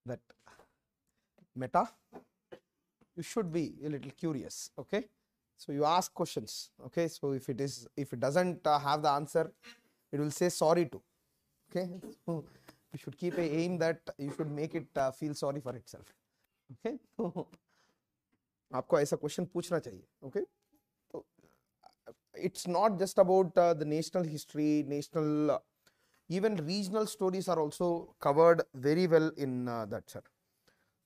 that meta, you should be a little curious. Okay, so you ask questions. Okay, so if it doesn't have the answer, it will say sorry to. Okay, so you should keep a aim that you should make it feel sorry for itself. Okay, so आपको ऐसा question पूछना चाहिए. Okay, so it's not just about the national history, national even regional stories are also covered very well in that, sir.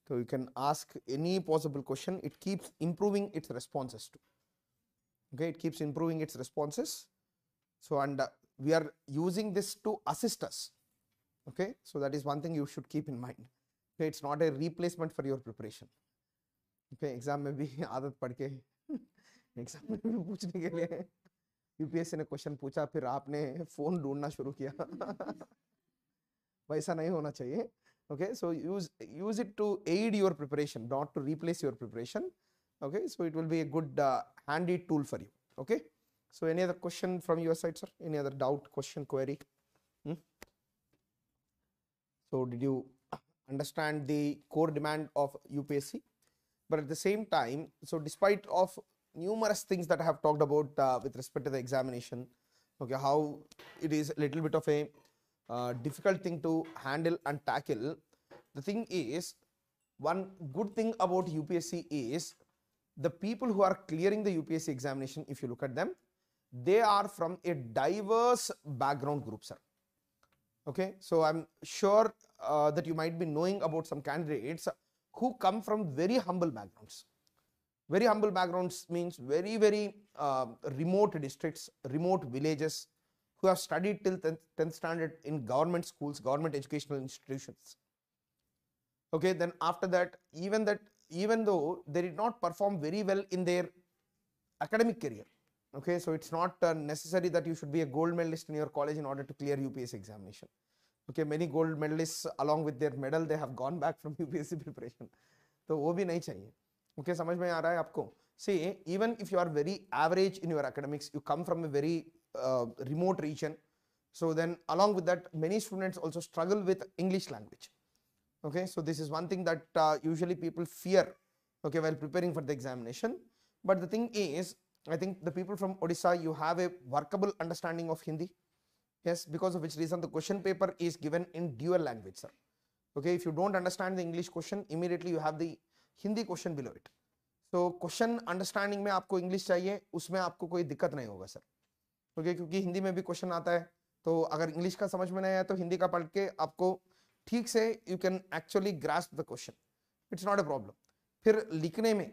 So you can ask any possible question. It keeps improving its responses too. Okay, it keeps improving its responses. So and we are using this to assist us. Okay, so that is one thing you should keep in mind. Okay, it's not a replacement for your preparation. Okay, exam में भी आदत पड़ के exam में भी पूछने के लिए यूपीएससी ने क्वेश्चन पूछा, फिर आपने फोन ढूंढना शुरू किया. वैसा नहीं होना चाहिए. Okay, so use it to aid your preparation, not to replace your preparation. Okay, so it will be a good handy tool for you. Okay, so any other question from your side, sir? Any other doubt, question, query? So did you understand the core demand of UPSC? But at the same time, so despite of numerous things that I have talked about with respect to the examination, okay, how it is a little bit of a difficult thing to handle and tackle. The thing is, one good thing about UPSC is the people who are clearing the UPSC examination, if you look at them, they are from a diverse background group, sir. Okay, so I'm sure that you might be knowing about some candidates who come from very humble backgrounds. Very humble backgrounds means very, very remote districts, remote villages, who have studied till 10th standard in government schools, government educational institutions. Okay, then after that, even though they did not perform very well in their academic career, okay, so it's not necessary that you should be a gold medalist in your college in order to clear UPSC examination. Okay, many gold medalists along with their medal, they have gone back from UPSC preparation. तो वो भी नहीं चाहिए. Okay, समझ में आ रहा है आपको? See, even if you are very average in your academics, you come from a very remote region, so then along with that, many students also struggle with English language. Okay, so this is one thing that usually people fear, okay, while preparing for the examination. But the thing is, I think the people from Odisha, you have a workable understanding of Hindi. Yes, because of which reason the question paper is given in dual language, sir. Okay, if you don't understand the English question, immediately you have the Hindi question below it. So question understanding में आपको English चाहिए, उसमें आपको कोई दिक्कत नहीं होगा, sir. Okay, क्योंकि हिंदी में भी क्वेश्चन आता है, तो अगर इंग्लिश का समझ में नहीं आया तो हिंदी का पढ़ के आपको ठीक से you can actually grasp the question. It's not a problem. फिर लिखने में,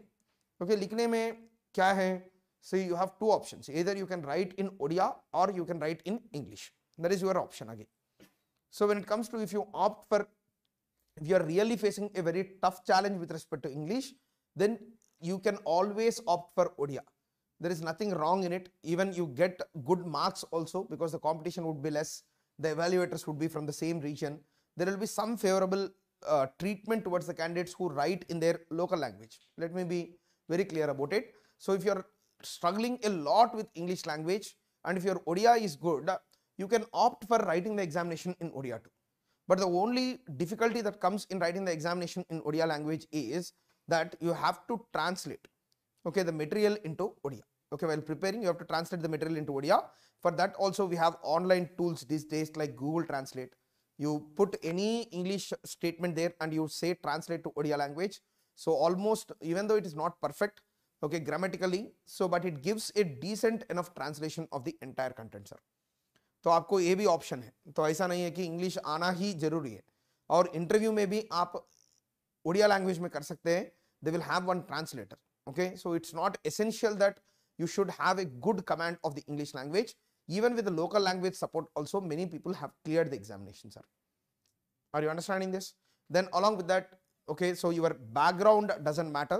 okay, लिखने में क्या है? So you have two options. Either you can write in Odia or you can write in English. That is your option again. So when it comes to if you are really facing a very tough challenge with respect to English, then you can always opt for Odia. There is nothing wrong in it. Even you get good marks also because the competition would be less. The evaluators would be from the same region. There will be some favorable treatment towards the candidates who write in their local language. Let me be very clear about it. So if you are struggling a lot with English language and if your Odia is good, you can opt for writing the examination in Odia too. But the only difficulty that comes in writing the examination in Odia language is that you have to translate, okay, the material into Odia. Okay, while preparing, you have to translate the material into Odia. For that also, we have online tools these days like Google Translate. You put any English statement there and you say translate to Odia language. So almost, even though it is not perfect, okay, grammatically, so but it gives a decent enough translation of the entire content, sir. तो आपको ये भी option है. तो ऐसा नहीं है कि इंग्लिश आना ही जरूरी है. और इंटरव्यू में भी आप ओडिया लैंग्वेज में कर सकते हैं. They will have one translator. Okay, so it's not essential that you should have a good command of the English language. Even with the local language support also, many people have cleared the examination, sir. Are you understanding this? Then along with that, okay, so your background doesn't matter.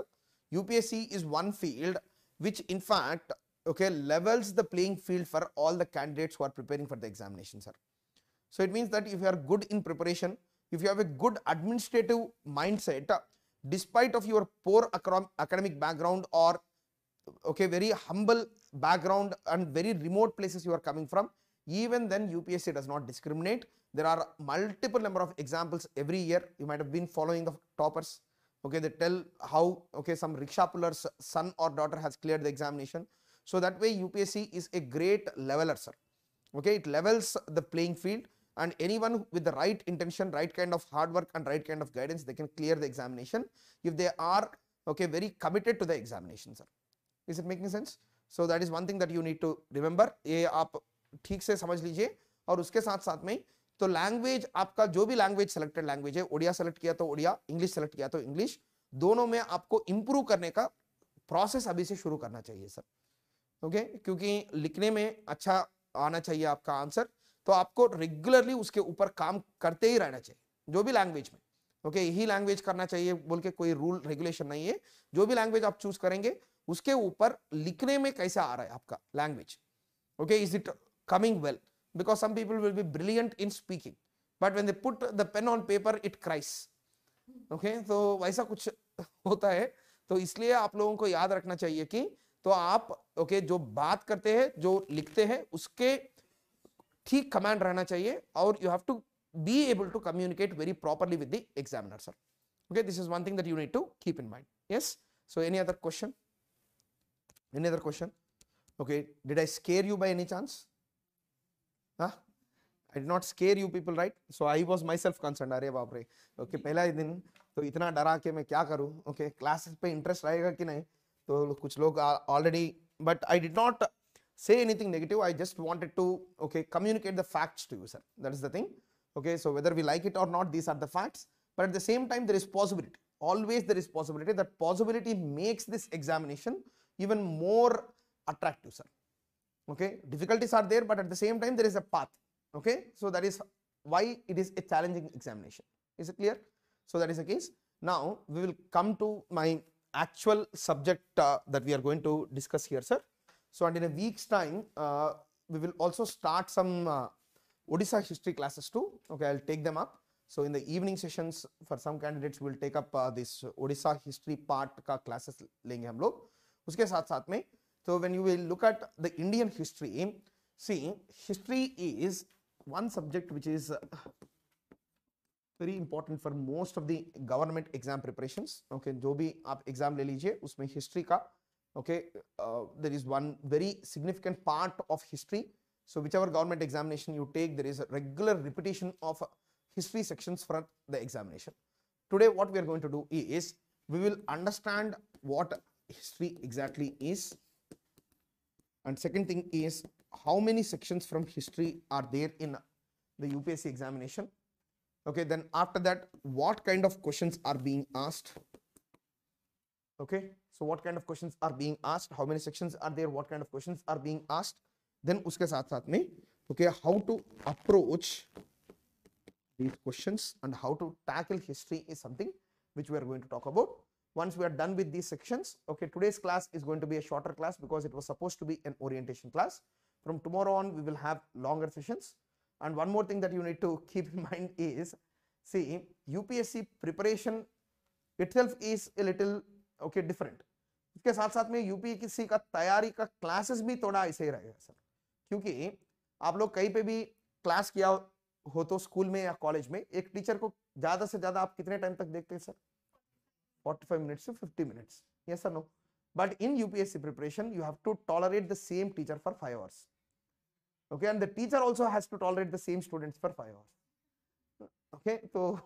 UPSC is one field which in fact, okay, levels the playing field for all the candidates who are preparing for the examination, sir. So it means that if you are good in preparation, if you have a good administrative mindset, despite of your poor academic background or okay, very humble background and very remote places you are coming from, even then UPSC does not discriminate. There are multiple number of examples every year. You might have been following the toppers. Okay, they tell how, okay, some rickshaw puller's son or daughter has cleared the examination. So that way UPSC is a great leveler, sir. Okay, it levels the playing field, and anyone with the right intention, right kind of hard work and right kind of guidance, they can clear the examination if they are, okay, very committed to the examination, sir. Is it making sense? So that is one thing that you need to remember. ये आप ठीक से समझ लीजिए. और उसके साथ साथ में तो लैंग्वेज, आपका जो भी लैंग्वेज सेलेक्टेड लैंग्वेज है, ओडिया सेलेक्ट किया तो ओडिया, इंग्लिश सेलेक्ट किया तो इंग्लिश, दोनों में आपको इंप्रूव करने का प्रोसेस अभी से शुरू करना चाहिए सर. ओके, क्योंकि लिखने में अच्छा आना चाहिए आपका आंसर, तो आपको रेगुलरली उसके ऊपर काम करते ही रहना चाहिए, जो भी लैंग्वेज में. ओके, यही लैंग्वेज करना चाहिए बोल के कोई रूल रेगुलेशन नहीं है. जो भी लैंग्वेज आप चूज करेंगे उसके ऊपर लिखने में कैसा आ रहा है आपका language. Okay, is it coming well? Because some people will be brilliant in speaking, but when they put the pen on paper, it cries. Okay, तो वैसा कुछ होता है. तो इसलिए आप लोगों को याद रखना चाहिए कि तो आप, okay, जो बात करते हैं, जो लिखते हैं, उसके ठीक कमांड रहना चाहिए, और you have to be able to communicate very properly with the examiner, sir. Okay, this is one thing that you need to keep in mind. Yes. So any other question? Any other question? Okay, did I scare you by any chance? Huh? I did not scare you people, right? So I was myself concerned. अरे बाप रे, okay, पहला ही दिन तो इतना डरा के मैं क्या करूं. Okay, क्लासेस पे इंटरेस्ट रहेगा कि नहीं, तो कुछ लोग already, but I did not say anything negative. I just wanted to, okay, communicate the facts to you, sir. That is the thing. Okay, so whether we like it or not, these are the facts. But at the same time, there is possibility. Always there is possibility. That possibility makes this examination even more attractive, sir. Okay, difficulties are there, but at the same time there is a path. Okay, so that is why it is a challenging examination. Is it clear? So that is the case. Now we will come to my actual subject that we are going to discuss here, sir. So, and in a week's time we will also start some Odisha history classes too. Okay, I'll take them up. So in the evening sessions for some candidates we will take up this Odisha history part का classes लेंगे हम लोग. उसके साथ साथ में, so when you will look at the Indian history, see, history is one subject which is very important for most of the government exam preparations. Okay, जो भी आप exam ले लीजिए उसमें history का, okay, there is one very significant part of history. So whichever government examination you take, there is a regular repetition of history sections for the examination. Today what we are going to do is we will understand what history exactly is, and second thing is how many sections from history are there in the UPSC examination. Okay, then after that what kind of questions are being asked. Okay, so what kind of questions are being asked, how many sections are there, what kind of questions are being asked. Then uske saath saath mein, okay, how to approach these questions and how to tackle history is something which we are going to talk about. Once we are done with these sections, okay, today's class is going to be a shorter class because it was supposed to be an orientation class. From tomorrow on we will have longer sessions. And one more thing that you need to keep in mind is, see, UPSC preparation itself is a little, okay, different. इसके साथ साथ में UPSC का तैयारी का classes भी थोड़ा ऐसे ही रहेगा सर, क्योंकि आप लोग कहीं पे भी क्लास किया हो तो स्कूल में या कॉलेज में एक टीचर को ज्यादा से ज्यादा आप कितने टाइम तक देखते हैं sir? 45 minutes to 50 minutes. Yes or no? But in UPSC preparation, you have to tolerate the same teacher for 5 hours. Okay, and the teacher also has to tolerate the same students for 5 hours. Okay, तो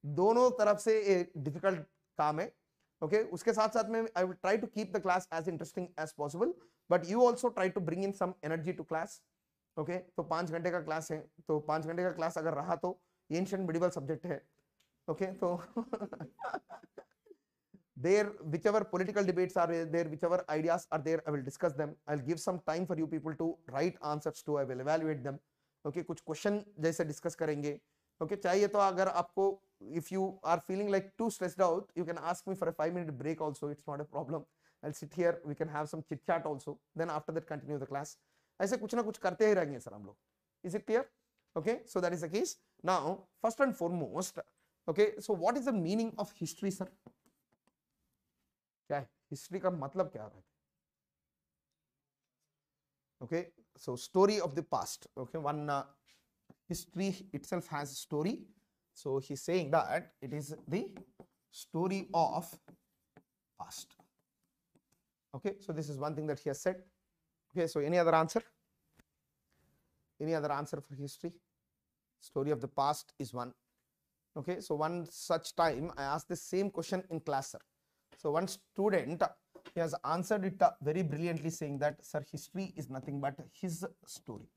दोनों तरफ से एक difficult काम है. Okay, उसके साथ साथ में I will try to keep the class as interesting as possible, but you also try to bring in some energy to class. Okay, तो 5 घंटे का क्लास है, तो 5 घंटे का क्लास अगर रहा तो ancient medieval subject है. Okay, so there, whichever political debates are there, whichever ideas are there, I will discuss them. I'll give some time for you people to write answers to. I will evaluate them. Okay, कुछ question जैसे discuss करेंगे. Okay, चाहिए तो अगर आपको, if you are feeling like too stressed out, you can ask me for a 5-minute break also. It's not a problem. I'll sit here. We can have some chit chat also. Then after that continue the class. ऐसे कुछ ना कुछ करते ही रहेंगे sir हम लोग. Is it clear? Okay, so that is the case. Now, first and foremost, okay, so what is the meaning of history, sir? क्या है हिस्ट्री का मतलब क्या है? Okay, so story of the past. Okay, one history itself has a story. So he's saying that it is the story of past. Okay, so this is one thing that he has said. Okay, so any other answer? Any other answer for history? Story of the past is one. Okay, so one such time I asked the same question in class, sir. So one student, he has answered it very brilliantly, saying that, sir, history is nothing but his story.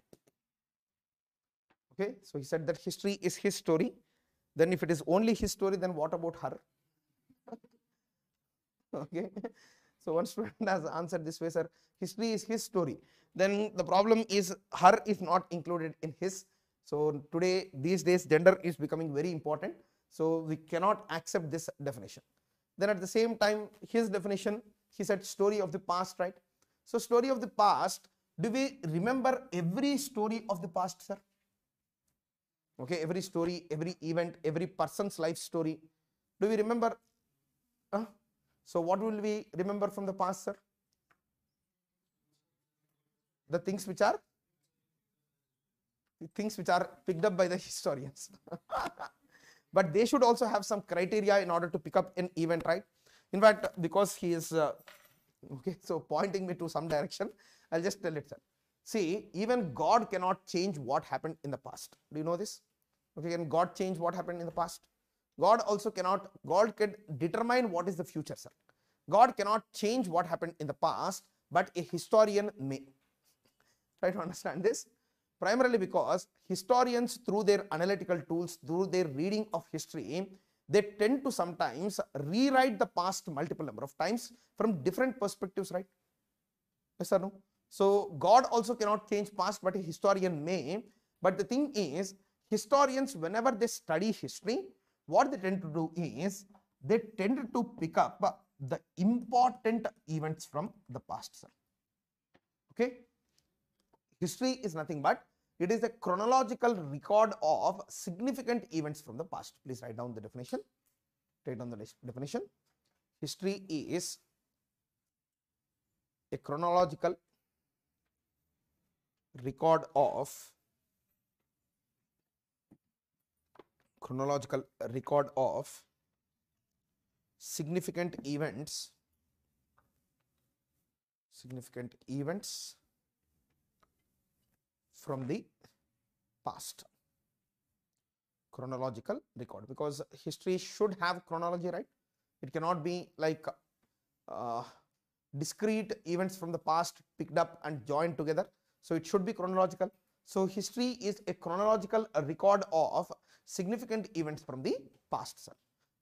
Okay, so he said that history is his story. Then if it is only his story, then what about her? Okay, so one student has answered this way, sir, history is his story. Then the problem is her is not included in his. So today, these days, gender is becoming very important. So we cannot accept this definition. Then at the same time, his definition, he said story of the past, right? So story of the past, do we remember every story of the past, sir? Okay, every story, every event, every person's life story. Do we remember? So what will we remember from the past, sir? The things which are picked up by the historians. But they should also have some criteria in order to pick up an event, right? In fact, because he is okay, so pointing me to some direction, I'll just tell it, sir. See, even God cannot change what happened in the past. Do you know this? Okay, can God change what happened in the past? God also cannot. God can determine what is the future, sir. God cannot change what happened in the past, but a historian may. Try to understand this. Primarily because historians, through their analytical tools, through their reading of history, they tend to sometimes rewrite the past multiple number of times from different perspectives, right? Yes or no? So God also cannot change past, but a historian may. But the thing is, historians, whenever they study history, what they tend to do is they tend to pick up the important events from the past, sir. Okay, history is nothing but it is a chronological record of significant events from the past. Please write down the definition. Write down the definition. History is a chronological record of significant events from the past. Chronological record, because history should have chronology, right? It cannot be like discrete events from the past picked up and joined together. So it should be chronological. So history is a chronological record of significant events from the past, sir.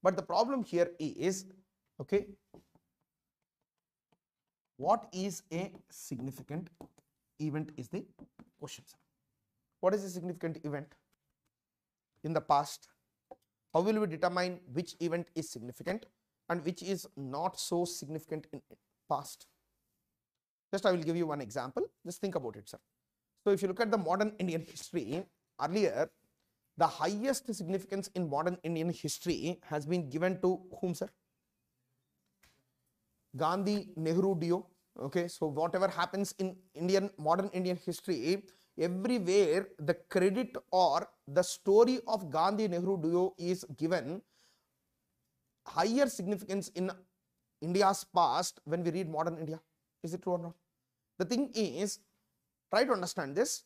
But the problem here is, okay, what is a significant event is the question, sir. What is a significant event in the past? How will we determine which event is significant and which is not so significant in past? Just I will give you one example. Just think about it, sir. So if you look at the modern Indian history, earlier the highest significance in modern Indian history has been given to whom, sir? Gandhi Nehru duo. Okay, so whatever happens in modern Indian history, everywhere the credit or the story of Gandhi Nehru duo is given higher significance in India's past when we read modern India. Is it true or not? The thing is, try to understand this.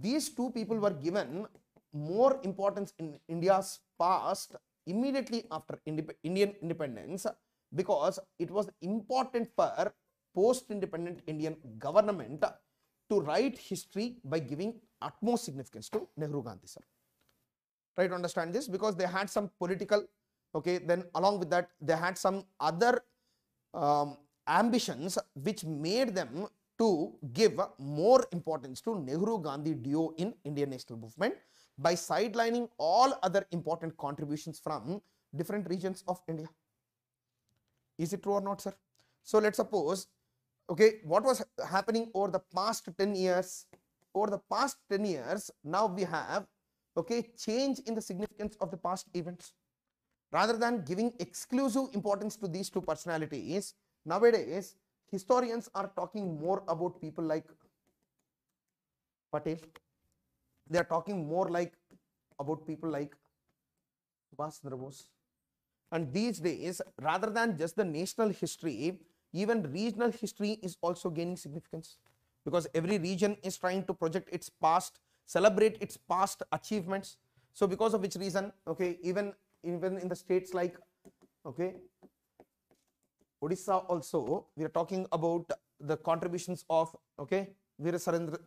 These two people were given more importance in India's past immediately after Indian independence, because it was important for post-independent Indian government to write history by giving utmost significance to Nehru Gandhi, sir. Try to understand this, because they had some political, okay, then along with that they had some other ambitions which made them to give more importance to Nehru Gandhi duo in Indian national movement by sidelining all other important contributions from different regions of India. Is it true or not, sir? So let's suppose, okay, what was happening over the past 10 years? Over the past 10 years, now we have, okay, change in the significance of the past events. Rather than giving exclusive importance to these two personalities, nowadays historians are talking more about people like Patel, They are talking more like about people like Subhash Chandra Bose. And these days, rather than just the national history, even regional history is also gaining significance, because every region is trying to project its past, celebrate its past achievements. So because of which reason, okay, even in the states like, okay, Odisha also, we are talking about the contributions of, okay, Veera Surendra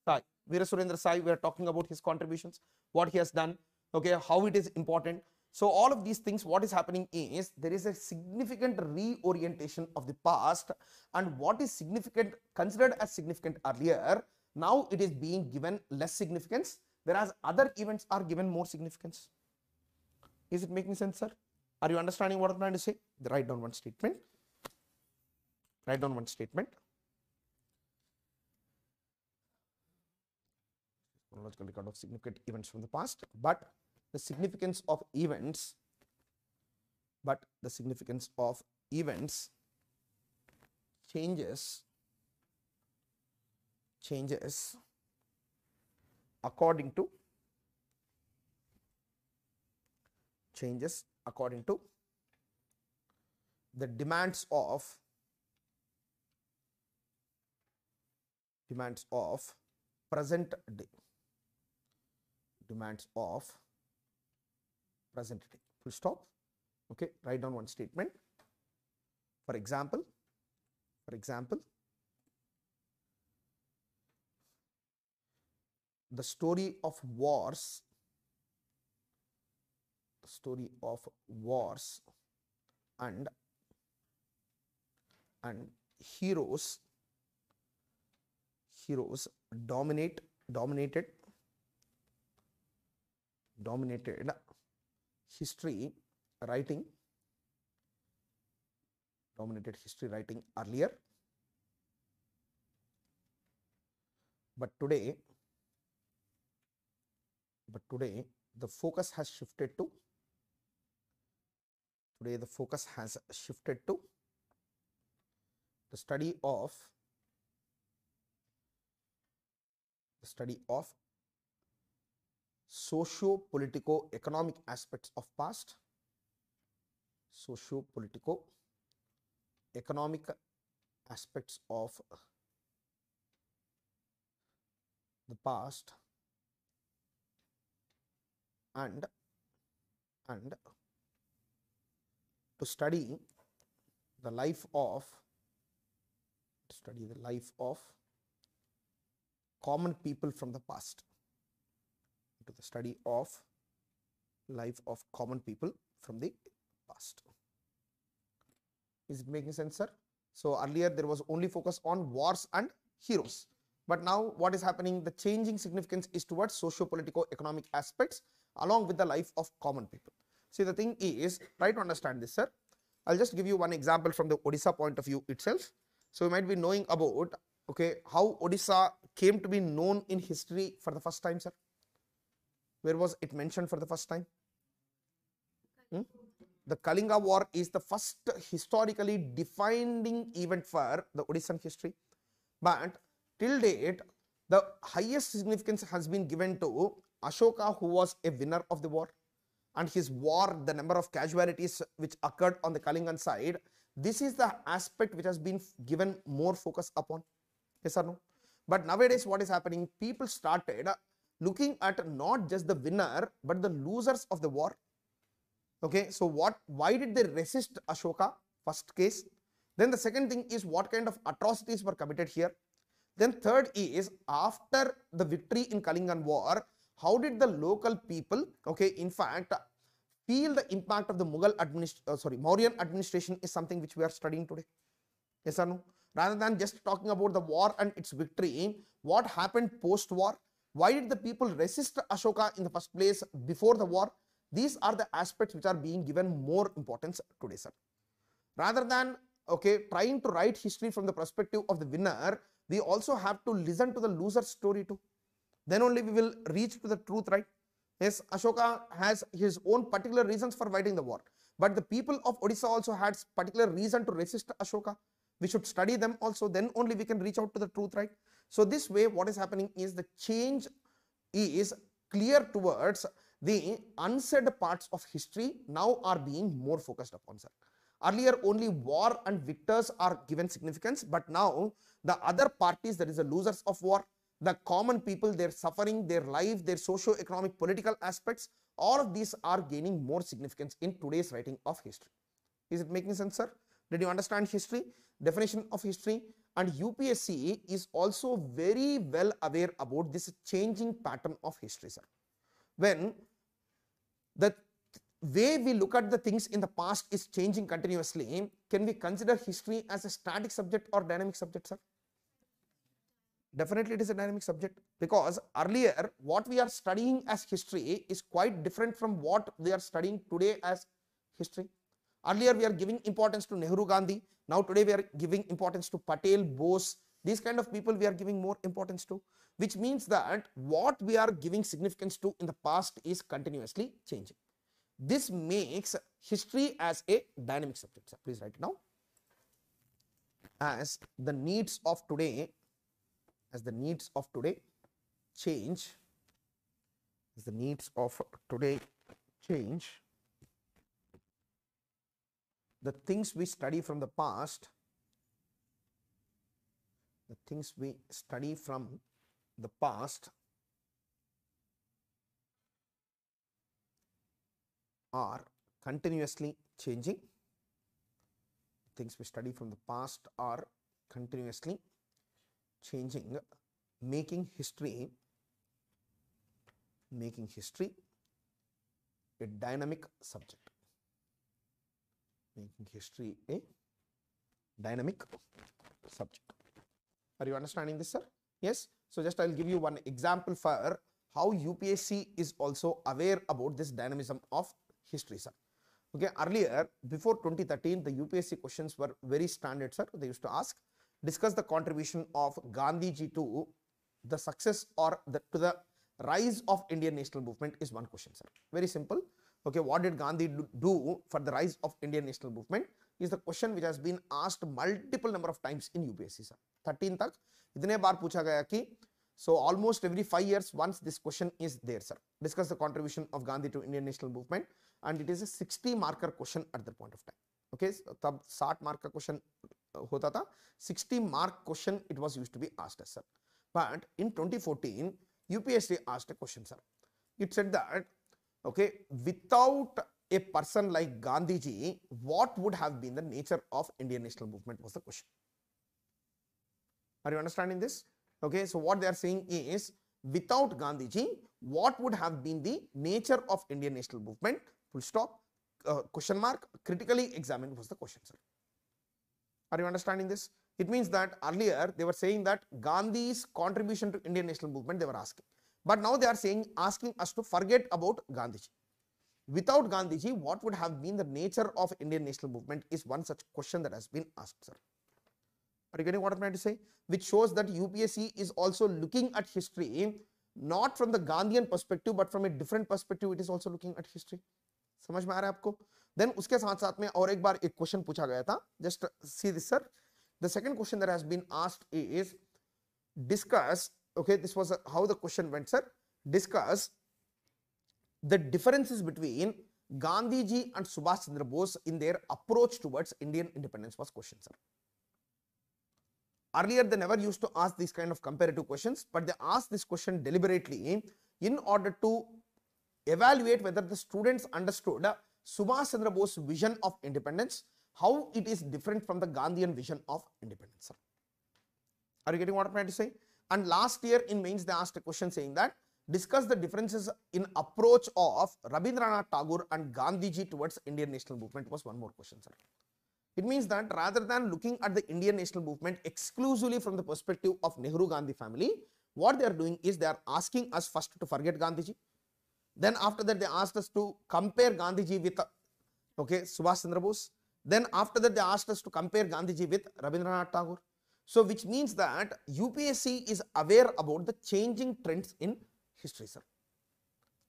Sai. Veera Surendra Sai, we are talking about his contributions, what he has done, okay, how it is important. So all of these things, what is happening is there is a significant reorientation of the past, and what is significant, considered as significant earlier, now it is being given less significance, whereas other events are given more significance. Is it making sense, sir? Are you understanding what I'm trying to say? Write down one statement. Write down one statement. Chronological record of significant events from the past, but the significance of events, changes according to the demands of present day. Full stop. Okay, write down one statement. For example, the story of wars and heroes dominated history writing earlier, but today the focus has shifted to the study of socio-politico-economic aspects of past, socio-politico-economic aspects of the past, and to study the life of common people from the past, Is it making sense, sir? So earlier there was only focus on wars and heroes, but now what is happening? The changing significance is towards socio-politico-economic aspects along with the life of common people. See, the thing is, try to understand this, sir. I'll just give you one example from the Odisha point of view itself. So you might be knowing about, okay, how Odisha came to be known in history for the first time, sir. Where was it mentioned for the first time? The Kalinga War is the first historically defining event for the Odissan history. But till date, the highest significance has been given to Ashoka, who was a winner of the war, and his war, the number of casualties which occurred on the Kalingan side. This is the aspect which has been given more focus upon. Yes or no? But nowadays, what is happening? People started looking at not just the winner, but the losers of the war. Okay, so why did they resist Ashoka? First case. Then the second thing is what kind of atrocities were committed here. Then third is after the victory in Kalingan War, how did the local people, okay, in fact, feel the impact of the Mauryan administration is something which we are studying today. Yes or no? Rather than just talking about the war and its victory, what happened post-war? Why did the people resist Ashoka in the first place before the war? These are the aspects which are being given more importance today, sir. Rather than, okay, trying to write history from the perspective of the winner, we also have to listen to the loser story too. Then only we will reach to the truth, right? Yes, Ashoka has his own particular reasons for fighting the war, but the people of Odisha also had particular reason to resist Ashoka. We should study them also, then only we can reach out to the truth, right? So this way what is happening is the change is clear towards the unsaid parts of history now are being more focused upon, sir. Earlier only war and victors are given significance, but now the other parties, that is the losers of war, the common people, their suffering, their life, their socio-economic, political aspects, all of these are gaining more significance in today's writing of history. Is it making sense, sir? Did you understand history, definition of history? And UPSC is also very well aware about this changing pattern of history, sir. When the way we look at the things in the past is changing continuously, can we consider history as a static subject or dynamic subject, sir? Definitely it is a dynamic subject, because earlier what we are studying as history is quite different from what we are studying today as history. Earlier we are giving importance to Nehru, Gandhi. Now today we are giving importance to Patel, Bose. These kind of people we are giving more importance to, which means that what we are giving significance to in the past is continuously changing. This makes history as a dynamic subject, sir. Please write it down. As the needs of today change, as the needs of today change, the things we study from the past, are continuously changing. Things we study from the past are continuously changing, making history a dynamic subject. Making history a dynamic subject. Are you understanding this, sir? Yes. So just I'll give you one example for how UPSC is also aware about this dynamism of history, sir. Okay, earlier before 2013 the UPSC questions were very standard, sir. They used to ask, discuss the contribution of Gandhiji to the success or to the rise of Indian national movement is one question, sir. Very simple. Okay, what did Gandhi do for the rise of Indian national movement is the question which has been asked multiple number of times in UPSC, sir. 13 तक इतने बार पूछा गया कि so almost every 5 years once this question is there, sir. Discuss the contribution of Gandhi to Indian national movement, and it is a 60 marker question at that point of time. Okay, तब 60 mark का question होता था, 60 mark question it was used to be asked as, sir. But in 2014 UPSC asked a question, sir. It said that, okay, without a person like Gandhiji, what would have been the nature of Indian national movement was the question. Are you understanding this? Okay, so what they are saying is, without Gandhiji, what would have been the nature of Indian national movement? Full stop, question mark, critically examined was the question, sir. Are you understanding this? It means that earlier they were saying that Gandhi's contribution to Indian national movement they were asking, but now they are asking us to forget about Gandhiji. Without Gandhiji, what would have been the nature of Indian national movement is one such question that has been asked, sir. Are you getting what I'm trying to say? Which shows that UPSC is also looking at history not from the Gandhian perspective but from a different perspective. It is also looking at history. समझ में आ रहा है आपको? Then उसके साथ साथ में और एक बार एक क्वेश्चन पूछा गया था. Just see this, sir. The second question that has been asked is discuss. Okay, this was how the question went, sir. Discuss the differences between Gandhiji and Subhash Chandra Bose in their approach towards Indian independence was question, sir. Earlier they never used to ask these kind of comparative questions, but they asked this question deliberately in order to evaluate whether the students understood Subhash Chandra Bose's vision of independence, how it is different from the Gandhian vision of independence, sir. Are you getting what I'm trying to say? And last year in mains they asked a question saying that discuss the differences in approach of Rabindranath Tagore and Gandhiji towards Indian national movement was one more question, sir. It means that rather than looking at the Indian national movement exclusively from the perspective of Nehru-Gandhi family, what they are doing is they are asking us first to forget Gandhiji. Then after that they asked us to compare Gandhiji with Subhash Chandra Bose. Then after that they asked us to compare Gandhiji with Rabindranath Tagore. So which means that UPSC is aware about the changing trends in history, sir.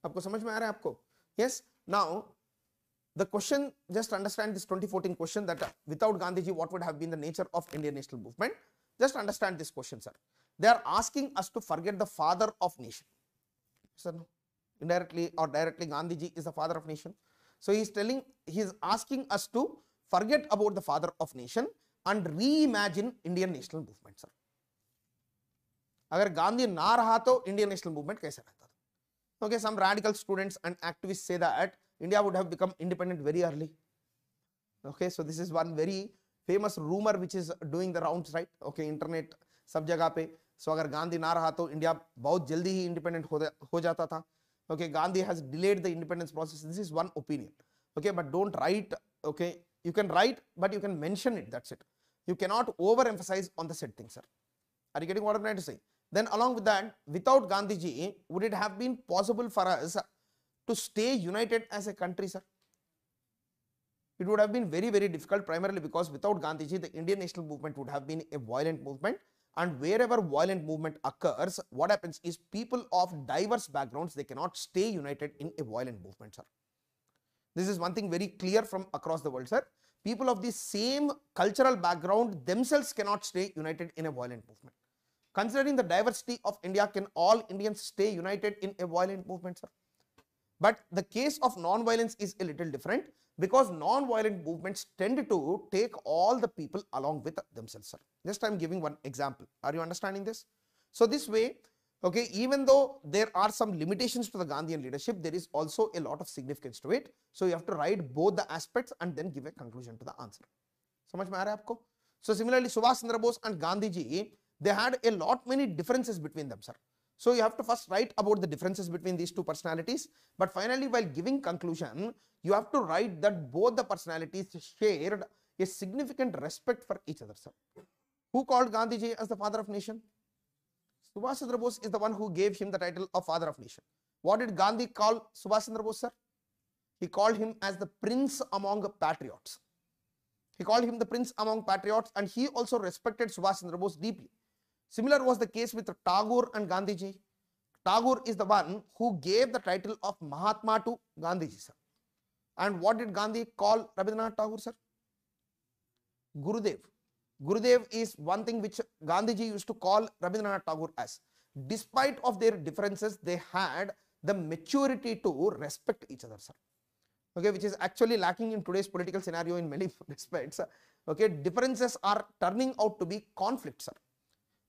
आपको समझ में आ रहा है आपको? Yes. Now the question, just understand this 2014 question that without Gandhiji what would have been the nature of Indian national movement. Just understand this question, sir. They are asking us to forget the father of nation. Sir, no? Indirectly or directly, Gandhiji is the father of nation. So he is asking us to forget about the father of nation and reimagine Indian national movement, sir. अगर गांधी ना रहा तो Indian national movement कैसे रहता था? Okay, some radical students and activists say that India would have become independent very early. Okay, so this is one very famous rumor which is doing the rounds, right? Okay, internet सब जगह पे. So अगर गांधी ना रहा तो India बहुत जल्दी ही independent हो जाता था. Okay, Gandhi has delayed the independence process. This is one opinion. Okay, but don't write. Okay, you can write, but you can mention it. That's it. You cannot overemphasize on the said thing, sir. Are you getting what I'm trying to say? Then along with that, without Gandhiji, would it have been possible for us to stay united as a country, sir? It would have been very, very difficult, primarily because without Gandhiji, the Indian national movement would have been a violent movement. And wherever violent movement occurs, what happens is people of diverse backgrounds, they cannot stay united in a violent movement, sir. This is one thing very clear from across the world, sir. People of the same cultural background themselves cannot stay united in a violent movement. Considering the diversity of India, can all Indians stay united in a violent movement, sir? But the case of non-violence is a little different, because non-violent movements tend to take all the people along with themselves, sir. Just I am giving one example. Are you understanding this? So this way, okay, even though there are some limitations to the Gandhian leadership, there is also a lot of significance to it. So you have to write both the aspects and then give a conclusion to the answer. समझ में आ रहा है आपको? So similarly, Subhash Chandra Bose and Gandhiji, they had a lot many differences between them, sir. So you have to first write about the differences between these two personalities, but finally while giving conclusion, you have to write that both the personalities shared a significant respect for each other, sir. Who called Gandhiji as the father of nation? Subhash Chandra Bose is the one who gave him the title of father of nation. What did Gandhi call Subhash Chandra Bose, sir? He called him as the prince among patriots. He called him the prince among patriots, and he also respected Subhash Chandra Bose deeply. Similar was the case with Tagore and Gandhiji. Tagore is the one who gave the title of Mahatma to Gandhiji, sir. And what did Gandhi call Rabindranath Tagore, sir? Gurudev. Gurudev is one thing which Gandhiji used to call Rabindranath Tagore as. Despite of their differences, they had the maturity to respect each other, sir. Okay, which is actually lacking in today's political scenario in many respects. Okay, differences are turning out to be conflicts, sir.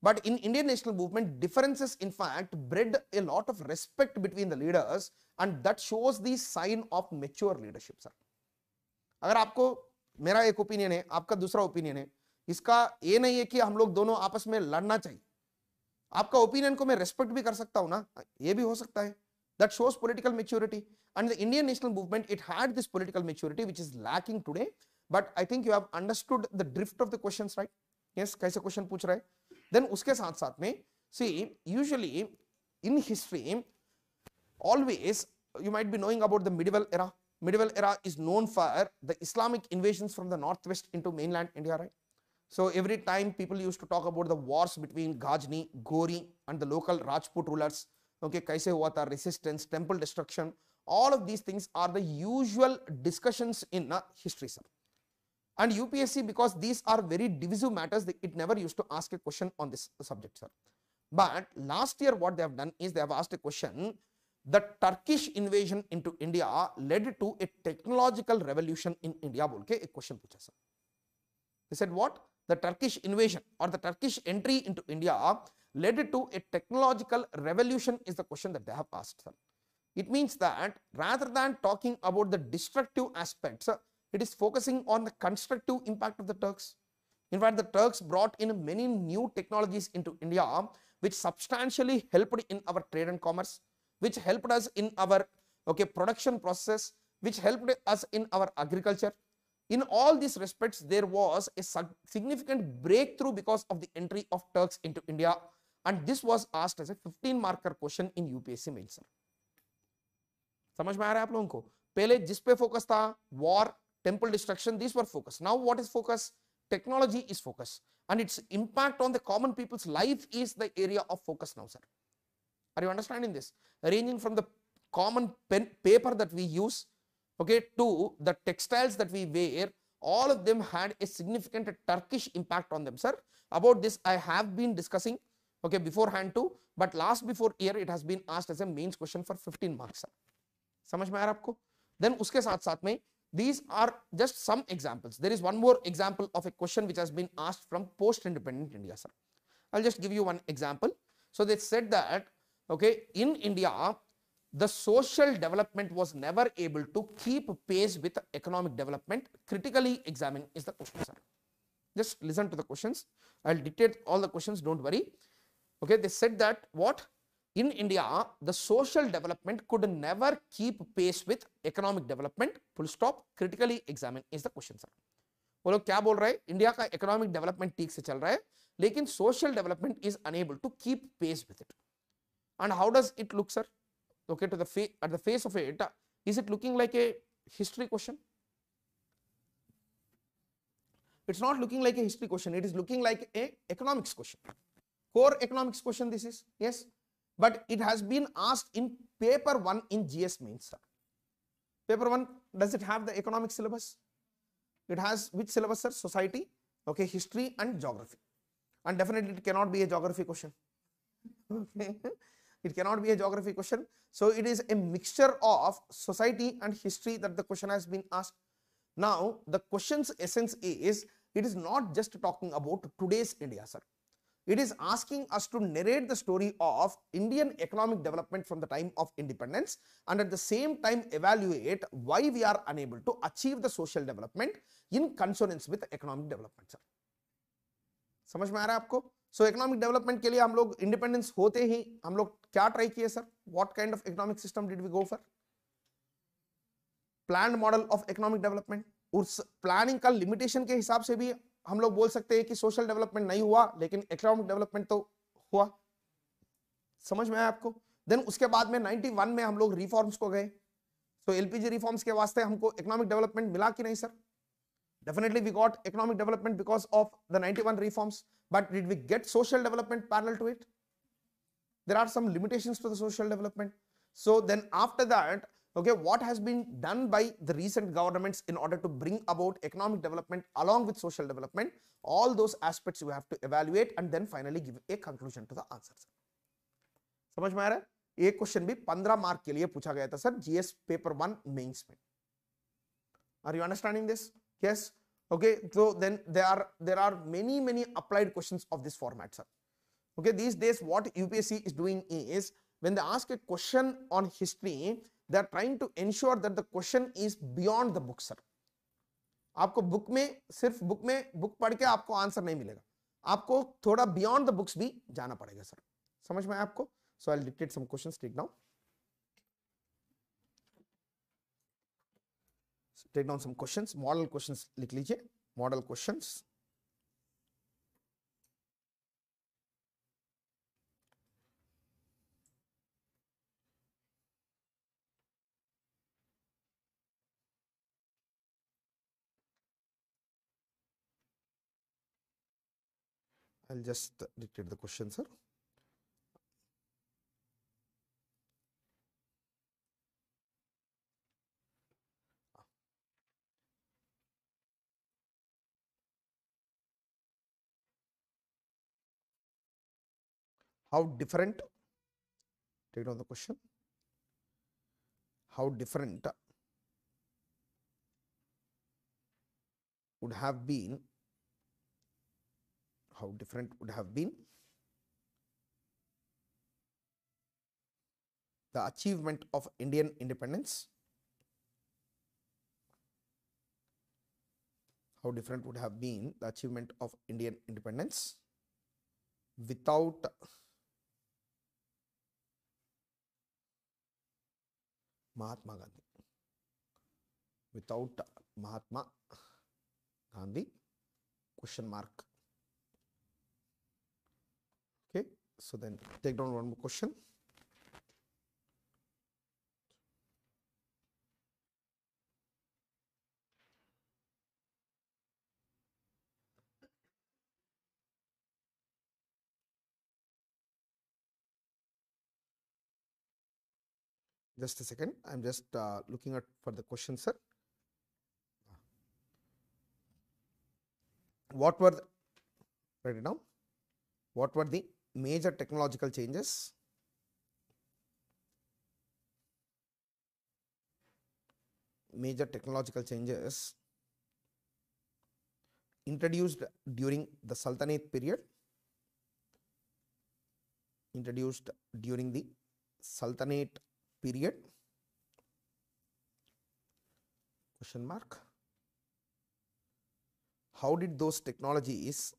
But in Indian national movement, differences in fact bred a lot of respect between the leaders, and that shows the sign of mature leadership, sir. अगर आपको मेरा एक opinion है, आपका दूसरा opinion है, इसका ये नहीं है कि हम लोग दोनों आपस में लड़ना चाहिए. आपका ओपिनियन को मैं रेस्पेक्ट भी कर सकता हूं ना, ये भी हो सकता है. That shows political maturity, and the Indian national movement, it had this political maturity which is lacking today. But I think you have understood the drift of the questions, right? Yes, कैसे question पूछ रहा है. Then उसके साथ साथ में, see, usually in history, always you might be knowing about the medieval era. Medieval era is known for the Islamic invasions from the northwest into mainland India, right? So every time people used to talk about the wars between Ghazni, Ghori and the local Rajput rulers. Okay, kaise hua tha, resistance, temple destruction. All of these things are the usual discussions in history, sir. And UPSC, because these are very divisive matters, it never used to ask a question on this subject, sir. But last year what they have done is they have asked a question. The Turkish invasion into India led to a technological revolution in India. बोल के एक question पूछा, sir. They said what? The Turkish invasion or the Turkish entry into India led to a technological revolution is the question that they have asked, sir. It means that rather than talking about the destructive aspects, it is focusing on the constructive impact of the Turks. In fact, the Turks brought in many new technologies into India, which substantially helped in our trade and commerce, which helped us in our production process, which helped us in our agriculture. In all these respects, there was a significant breakthrough because of the entry of Turks into India, and this was asked as a 15-marker question in UPSC mains, sir. समझ में आ रहा है आप लोगों को? पहले जिस पे फोकस था, war, temple destruction, these were focus. Now what is focus? Technology is focus, and its impact on the common people's life is the area of focus now, sir. Are you understanding this? Ranging from the common pen paper that we use, okay, to the textiles that we wear, all of them had a significant Turkish impact on them, sir. About this I have been discussing, okay, beforehand too, but last before year it has been asked as a mains question for 15 marks, sir. समझ में आ रहा है आपको? Then उसके साथ साथ में these are just some examples. There is one more example of a question which has been asked from post-independent India, sir. I'll just give you one example. So they said that, okay, in India, the social development was never able to keep pace with economic development. Critically examine is the question, sir. Just listen to the questions. I'll dictate all the questions, don't worry. Okay, they said that what? In India, the social development could never keep pace with economic development. Full stop. Critically examine is the question, sir. वो लोग क्या बोल रहे हैं? India का economic development ठीक से चल रहा है, लेकिन social development is enable to keep pace with it. And how does it look, sir? Okay, to the at the face of it, is it looking like a history question? It's not looking like a history question. It is looking like a economics question. Core economics question this is, yes. But it has been asked in paper 1 in GS mains, sir. Paper 1, does it have the economic syllabus? It has which syllabus, sir? Society, okay, history and geography. And definitely it cannot be a geography question. Okay. It cannot be a geography question. So it is a mixture of society and history that the question has been asked. Now the question's essence is, it is not just talking about today's India, sir. It is asking us to narrate the story of Indian economic development from the time of independence, and at the same time evaluate why we are unable to achieve the social development in consonance with economic development, sir. समझ में आ रहा है आपको? सो economic development के लिए हम लोग independence होते ही हम लोग क्या ट्राई किए, sir? What kind of economic system did we go for? Planned model of economic development. उस प्लानिंग का लिमिटेशन के हिसाब से भी हम लोग बोल सकते हैं कि सोशल डेवलपमेंट नहीं हुआ, लेकिन इकोनॉमिक डेवलपमेंट तो हुआ. समझ में आया आपको? देन उसके बाद में 91 में हम लोग रिफॉर्म्स को गए. सो एलपीजी रिफॉर्म्स के वास्ते हमको इकोनॉमिक डेवलपमेंट मिला कि नहीं, sir? Definitely we got economic development because of the 91 reforms, but did we get social development parallel to it? There are some limitations to the social development. So then after that, okay, what has been done by the recent governments in order to bring about economic development along with social development? All those aspects you have to evaluate and then finally give a conclusion to the answers. समझ में आ रहा है? एक question भी 15 mark के लिए पूछा गया था, सर, जीएस पेपर 1 मेंस में. Are you understanding this? Yes. Okay. So then there are many applied questions of this format, sir. Okay. These days what UPSC is doing is, when they ask a question on history, they are trying to ensure that the question is beyond the book, sir. आपको book में सिर्फ book पढ़ के आपको answer नहीं मिलेगा, आपको थोड़ा बियॉन्ड द बुक्स भी जाना पड़ेगा, सर. समझ में आया आपको? So I'll dictate some questions. Take down. Take down some questions. Model questions लिख लीजिए. Model questions. I'll just dictate the question, sir. How different, take down the question, how different would have been, the achievement of Indian independence, how different would have been the achievement of Indian independence without Mahatma Gandhi. Without Mahatma Gandhi, question mark. Okay, so then take down one more question. Just a second, I'm just looking at for the question, sir. what were the, write it down, what were the major technological changes introduced during the Sultanate period, introduced during the Sultanate period, question mark. How did those technologies,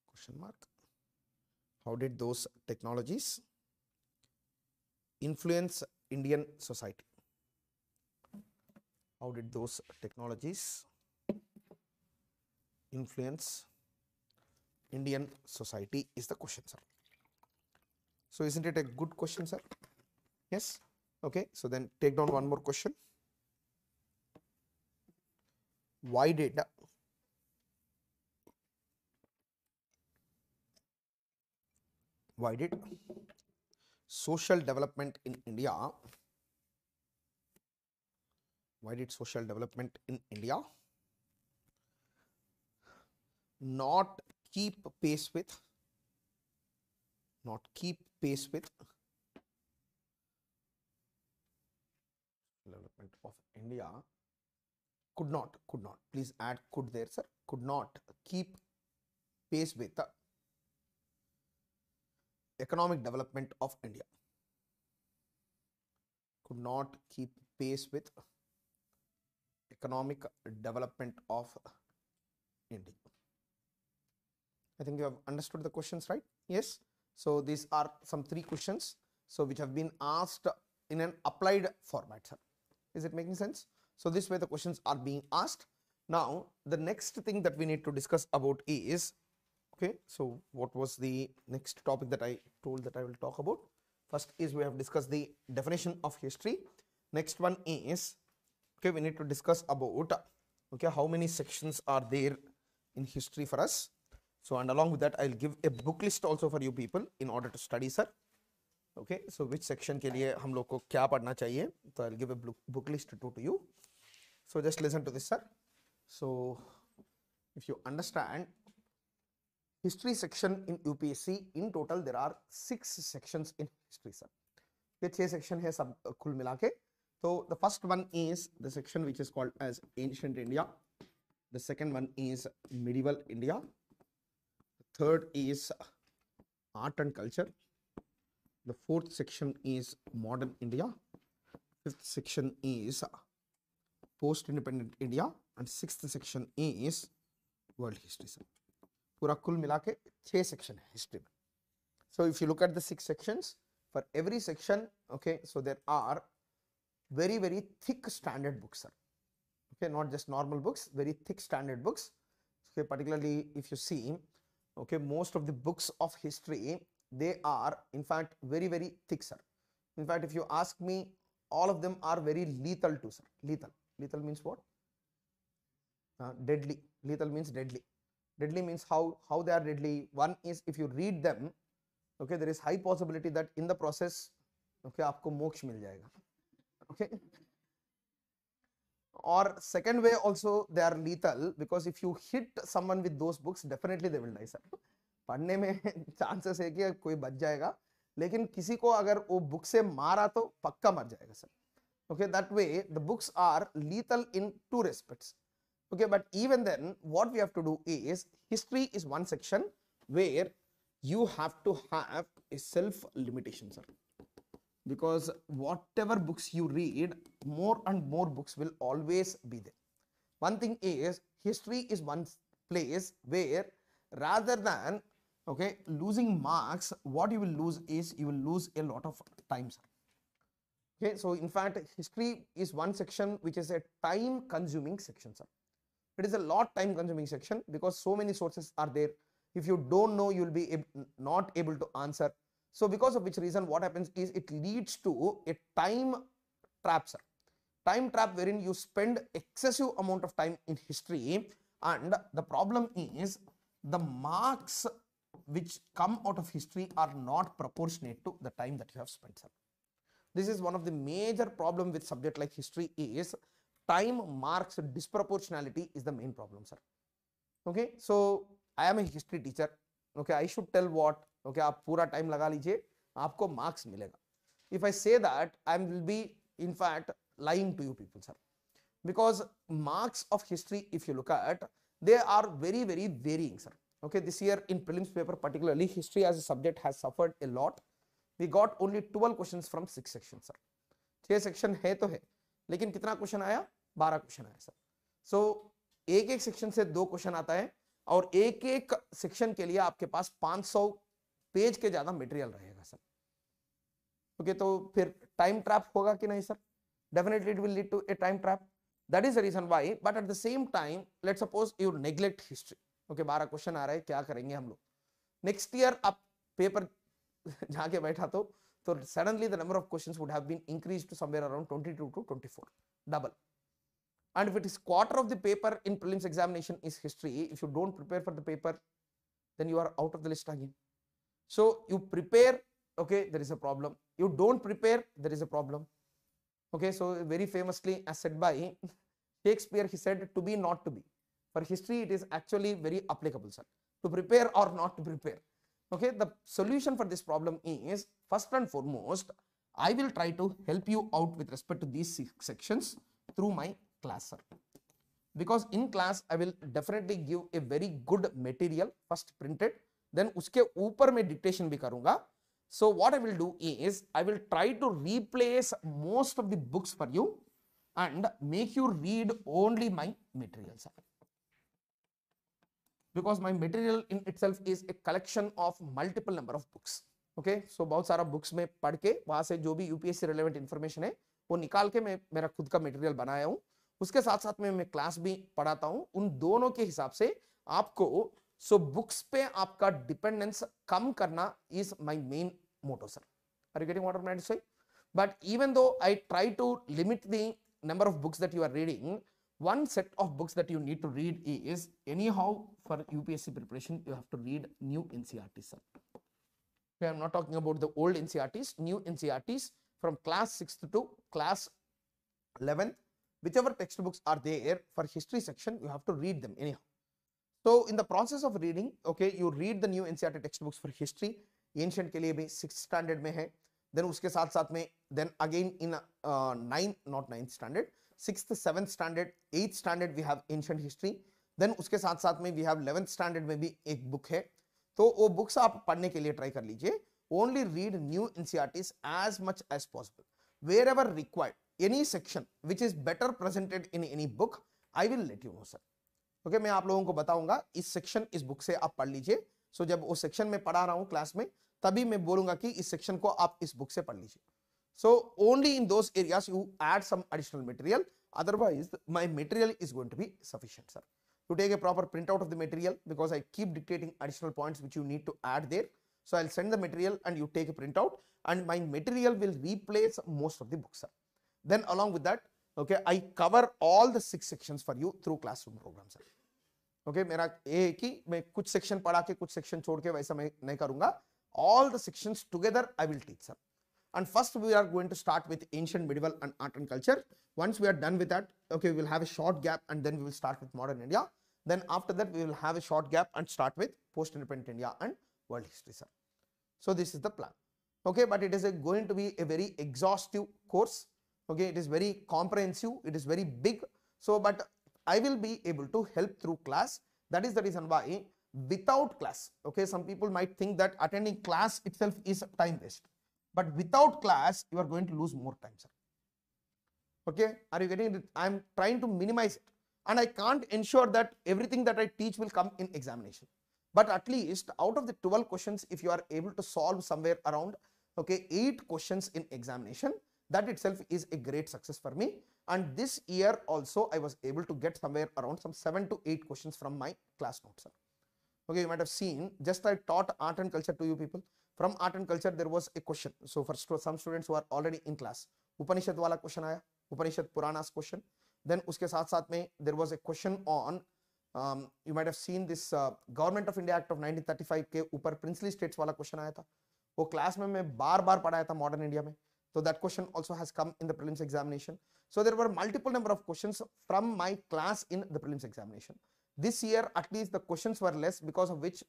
question mark, how did those technologies influence Indian society? How did those technologies influence Indian society is the question, sir. So isn't it a good question, sir? Yes. Okay. So then take down one more question. Why did social development in India, why did social development in India not keep pace with development of India, could not, please add could there, sir, could not keep pace with the economic development of India, could not keep pace with economic development of India. I think you have understood the questions, right? Yes. So these are some 3 questions, so which have been asked in an applied format, sir. Is it making sense? So this way the questions are being asked. Now the next thing that we need to discuss about is, okay, so what was the next topic that I told that I will talk about? First is we have discussed the definition of history. Next one is, okay, we need to discuss about, okay, how many sections are there in history for us. So and along with that I'll give a book list also for you people in order to study, sir. Okay, so which section के लिए हम लोग को क्या पढ़ना चाहिए, तो I'll give a book list to you. So just listen to this, sir. So if you understand history section in UPSC, in total there are 6 sections in history, sir. ये 6 section है सब कुल मिला के. So the first one is the section which is called as ancient India. The second one is medieval India. The third is art and culture. The fourth section is modern India. Fifth section is post-independent India. And sixth section is world history, sir. पूरा कुल मिला के 6 section है history में. So if you look at the 6 sections, for every section, okay, so there are very thick standard books, sir. Okay, not just normal books, very thick standard books. Okay, particularly if you see, okay, most of the books of history, they are in fact very thick, sir. In fact, if you ask me, all of them are very lethal too, sir. Lethal means what? Deadly. Lethal means deadly. Deadly means how they are deadly. One is, if you read them, okay, there is high possibility that in the process, okay, आपको मोक्ष मिल जाएगा. Okay. Or second way also they are lethal, because if you hit someone with those books, definitely they will die, sir. पढ़ने में chances है कि कोई बच जाएगा, लेकिन किसी को अगर वो बुक से मारा तो पक्का मर जाएगा, sir. Okay, that way the books are lethal in 2 respects. Okay, but even then what we have to do is, history is one section where you have to have a self limitation, sir. Because whatever books you read, more and more books will always be there. One thing is, history is one place where rather than, okay, losing marks, what you will lose is, you will lose a lot of time, sir. Okay, so in fact history is one section which is a time consuming section, sir. It is a lot time consuming section because so many sources are there. If you don't know, you will be not able to answer. So because of which reason, what happens is, it leads to a time trap, sir. Time trap wherein you spend excessive amount of time in history, and the problem is the marks which come out of history are not proportionate to the time that you have spent, sir. This is one of the major problem with subject like history is, time marks disproportionality is the main problem, sir. Okay, so I am a history teacher. Okay, I should tell what, okay, आप पूरा time लगा लीजिए, आपको marks मिलेगा. If I say that, I will be in fact lying to you people, sir, because marks of history, if you look at, they are very varying, sir. Okay, this year in prelims paper particularly, history as a subject has suffered a lot. We got only 12 questions from 6 sections, sir. 6 section है तो है, लेकिन कितना question आया? 12 question आया, sir. सो एक एक section से 2 क्वेश्चन आता है, और एक एक सेक्शन के लिए आपके पास 500 पेज के ज्यादा मटेरियल रहेगा, सर. ओके, तो फिर टाइम ट्रैप होगा कि नहीं, sir? Definitely it will lead to a time trap. That is the reason why. But at the same time, let's suppose you neglect history. Okay, 12 question आ रहा है, क्या करेंगे हम लोग? नेक्स्ट ईयर आप पेपर जाके बैठा तो suddenly the number of questions would have been increased to somewhere around 22 to 24, double. And if it is quarter of the paper in prelims examination is history, if you don't prepare for the paper, then you are out of the list again. So you prepare, okay, there is a problem. You don't prepare, there is a problem. Okay, so very famously as said by Shakespeare, he said, to be not to be. For history it is actually very applicable, sir, to prepare or not to prepare. Okay, the solution for this problem is, first and foremost, I will try to help you out with respect to these 6 sections through my class, sir. Because in class I will definitely give a very good material, first printed, then uske upar mein dictation bhi karunga. So what I will do is, I will try to replace most of the books for you and make you read only my material, sir. Because my material in itself is a collection of multiple number of books. Okay, so बहुत सारा books में पढ़ के वहां से जो भी UPSC relevant information है वो निकाल के मैं मेरा खुद का मटेरियल बनाया हूँ. उसके साथ साथ में मैं क्लास भी पढ़ाता हूँ. उन दोनों के हिसाब से आपको सो बुक्स पे आपका डिपेंडेंस कम करना is my main motto, sir. Are you getting what I am trying to say? But even though I try to limit the number of books that you are reading, one set of books that you need to read is, anyhow for UPSC preparation you have to read new NCERTs, sir. Okay, I'm not talking about the old NCERTs, new NCERTs from class 6th to class 11th. Whichever textbooks are there for history section, you have to read them anyhow. So in the process of reading, okay, you read the new NCERT textbooks for history. Ancient के लिए भी 6th standard में है, then उसके साथ साथ में then again in 9th standard, 6th 7th standard 8th standard we have ancient history. then उसके साथ साथ में we have 11th standard में भी एक बुक है. तो वो बुक्स आप पढ़ने के लिए ट्राई कर लीजिए. only read new NCERTs as much as possible. wherever required, any section which is better presented in any book, I will let you know, sir. okay, मैं आप लोगों को बताऊंगा इस सेक्शन इस बुक से आप पढ़ लीजिए. सो जब वो सेक्शन में पढ़ा रहा हूं क्लास में, तभी मैं बोलूंगा कि इस सेक्शन को आप इस बुक से पढ़ लीजिए. So only in those areas you add some additional material. Otherwise, my material is going to be sufficient, sir. You take a proper printout of the material, because I keep dictating additional points which you need to add there. So I'll send the material and you take a printout, and my material will replace most of the books, sir. Then along with that, okay, I cover all the 6 sections for you through classroom program, sir. Okay, मेरा ये है कि मैं कुछ section पढ़ा के कुछ section छोड़ के वैसा मैं नहीं करूंगा. All the sections together I will teach, sir. And first we are going to start with ancient, medieval and art and culture. Once we are done with that, okay, we will have a short gap and then we will start with modern India. Then after that we will have a short gap and start with post-independent India and world history, sir. So this is the plan. Okay, but it is going to be a very exhaustive course. Okay, it is very comprehensive, it is very big. So but I will be able to help through class. That is the reason why without class, okay, some people might think that attending class itself is time waste. But without class, you are going to lose more time, sir. Okay, are you getting it? I am trying to minimize it, and I can't ensure that everything that I teach will come in examination. But at least out of the 12 questions, if you are able to solve somewhere around, okay, 8 questions in examination, that itself is a great success for me. And this year also, I was able to get somewhere around some 7 to 8 questions from my class notes, sir. Okay, you might have seen, just I taught art and culture to you people. From art and culture, there was a question. So for some students who are already in class, Upanishad wala question आया, Upanishad Puranas question. Then उसके साथ साथ में there was a question on, you might have seen this Government of India Act of 1935 के ऊपर princely states वाला question आया था. वो क्लास में मैं बार बार पढ़ाया था मॉडर्न इंडिया में. So that question also has come in the prelims examination. So there were multiple number of questions from my class in the prelims examination. This year at least the questions were less, because of which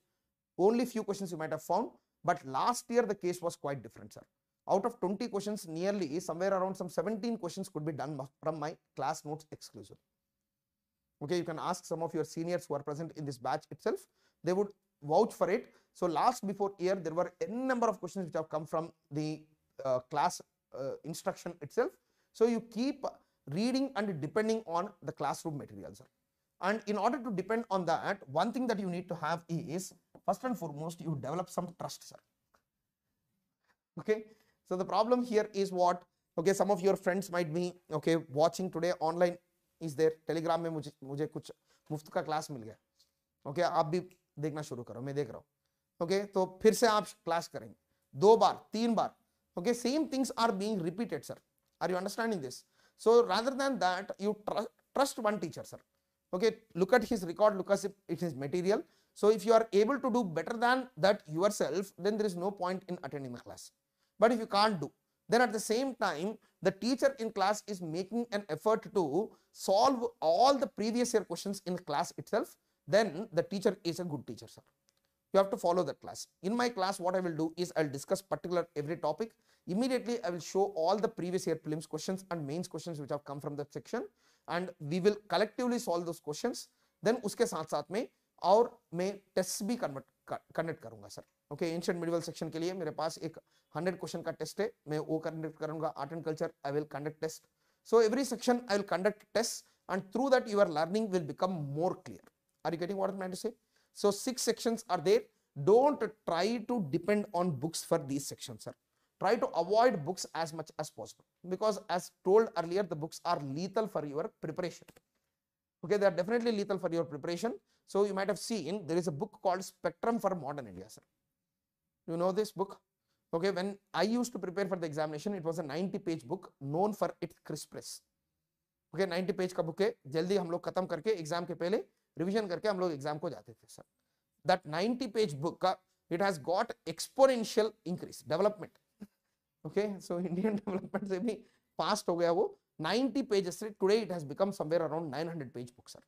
only few questions you might have found, but last year the case was quite different, sir. Out of 20 questions, nearly somewhere around some 17 questions could be done from my class notes exclusively. Okay, you can ask some of your seniors who are present in this batch itself, they would vouch for it. So last before year there were n number of questions which have come from the class instruction itself. So you keep reading and depending on the classroom material, sir. And in order to depend on that, one thing that you need to have is, first and foremost, you develop some trust, sir. Okay, so the problem here is what? Okay, some of your friends might be okay watching today online is there, telegram में मुझे कुछ मुफ्त का class मिल गया, okay आप भी देखना शुरू करो, मैं देख रहा हूँ, ओके तो फिर से आप क्लास करेंगे 2 बार 3 बार, okay, same things are being repeated, sir. Are you understanding this? So rather than that, you trust one teacher, sir. Okay, look at his record, look at his material. So if you are able to do better than that yourself, then there is no point in attending the class. But if you can't do, then at the same time the teacher in class is making an effort to solve all the previous year questions in class itself, then the teacher is a good teacher, sir. You have to follow that class. In my class, what I will do is I'll discuss particular every topic. Immediately I will show all the previous year prelims questions and mains questions which have come from that section, and we will collectively solve those questions. Then उसके साथ साथ में और मैं test भी conduct करूंगा, sir. Okay, ancient medieval section के लिए मेरे पास एक 100 क्वेश्चन का टेस्ट है, मैं वो कंडक्ट करूंगा. Art and culture I will conduct test. So every section I will conduct tests, and through that your learning will become more clear. Are you getting what I'm trying to say? So 6 sections are there. Don't try to depend on books for these sections, sir. Try to avoid books as much as possible, because as told earlier, the books are lethal for your preparation. Okay, they are definitely lethal for your preparation. So you might have seen there is a book called Spectrum for Modern India, sir. You know this book? Okay, when I used to prepare for the examination, it was a 90-page book known for its crispness. Okay, 90 page का book है, जल्दी हम लोग खत्म करके exam के पहले revision करके हम लोग एग्जाम को जाते थे, sir. That 90-page book, it has got exponential increase, development. Okay, so Indian development से भी fast हो गया वो. 90 pages से today it has become somewhere around 900-page book, sir.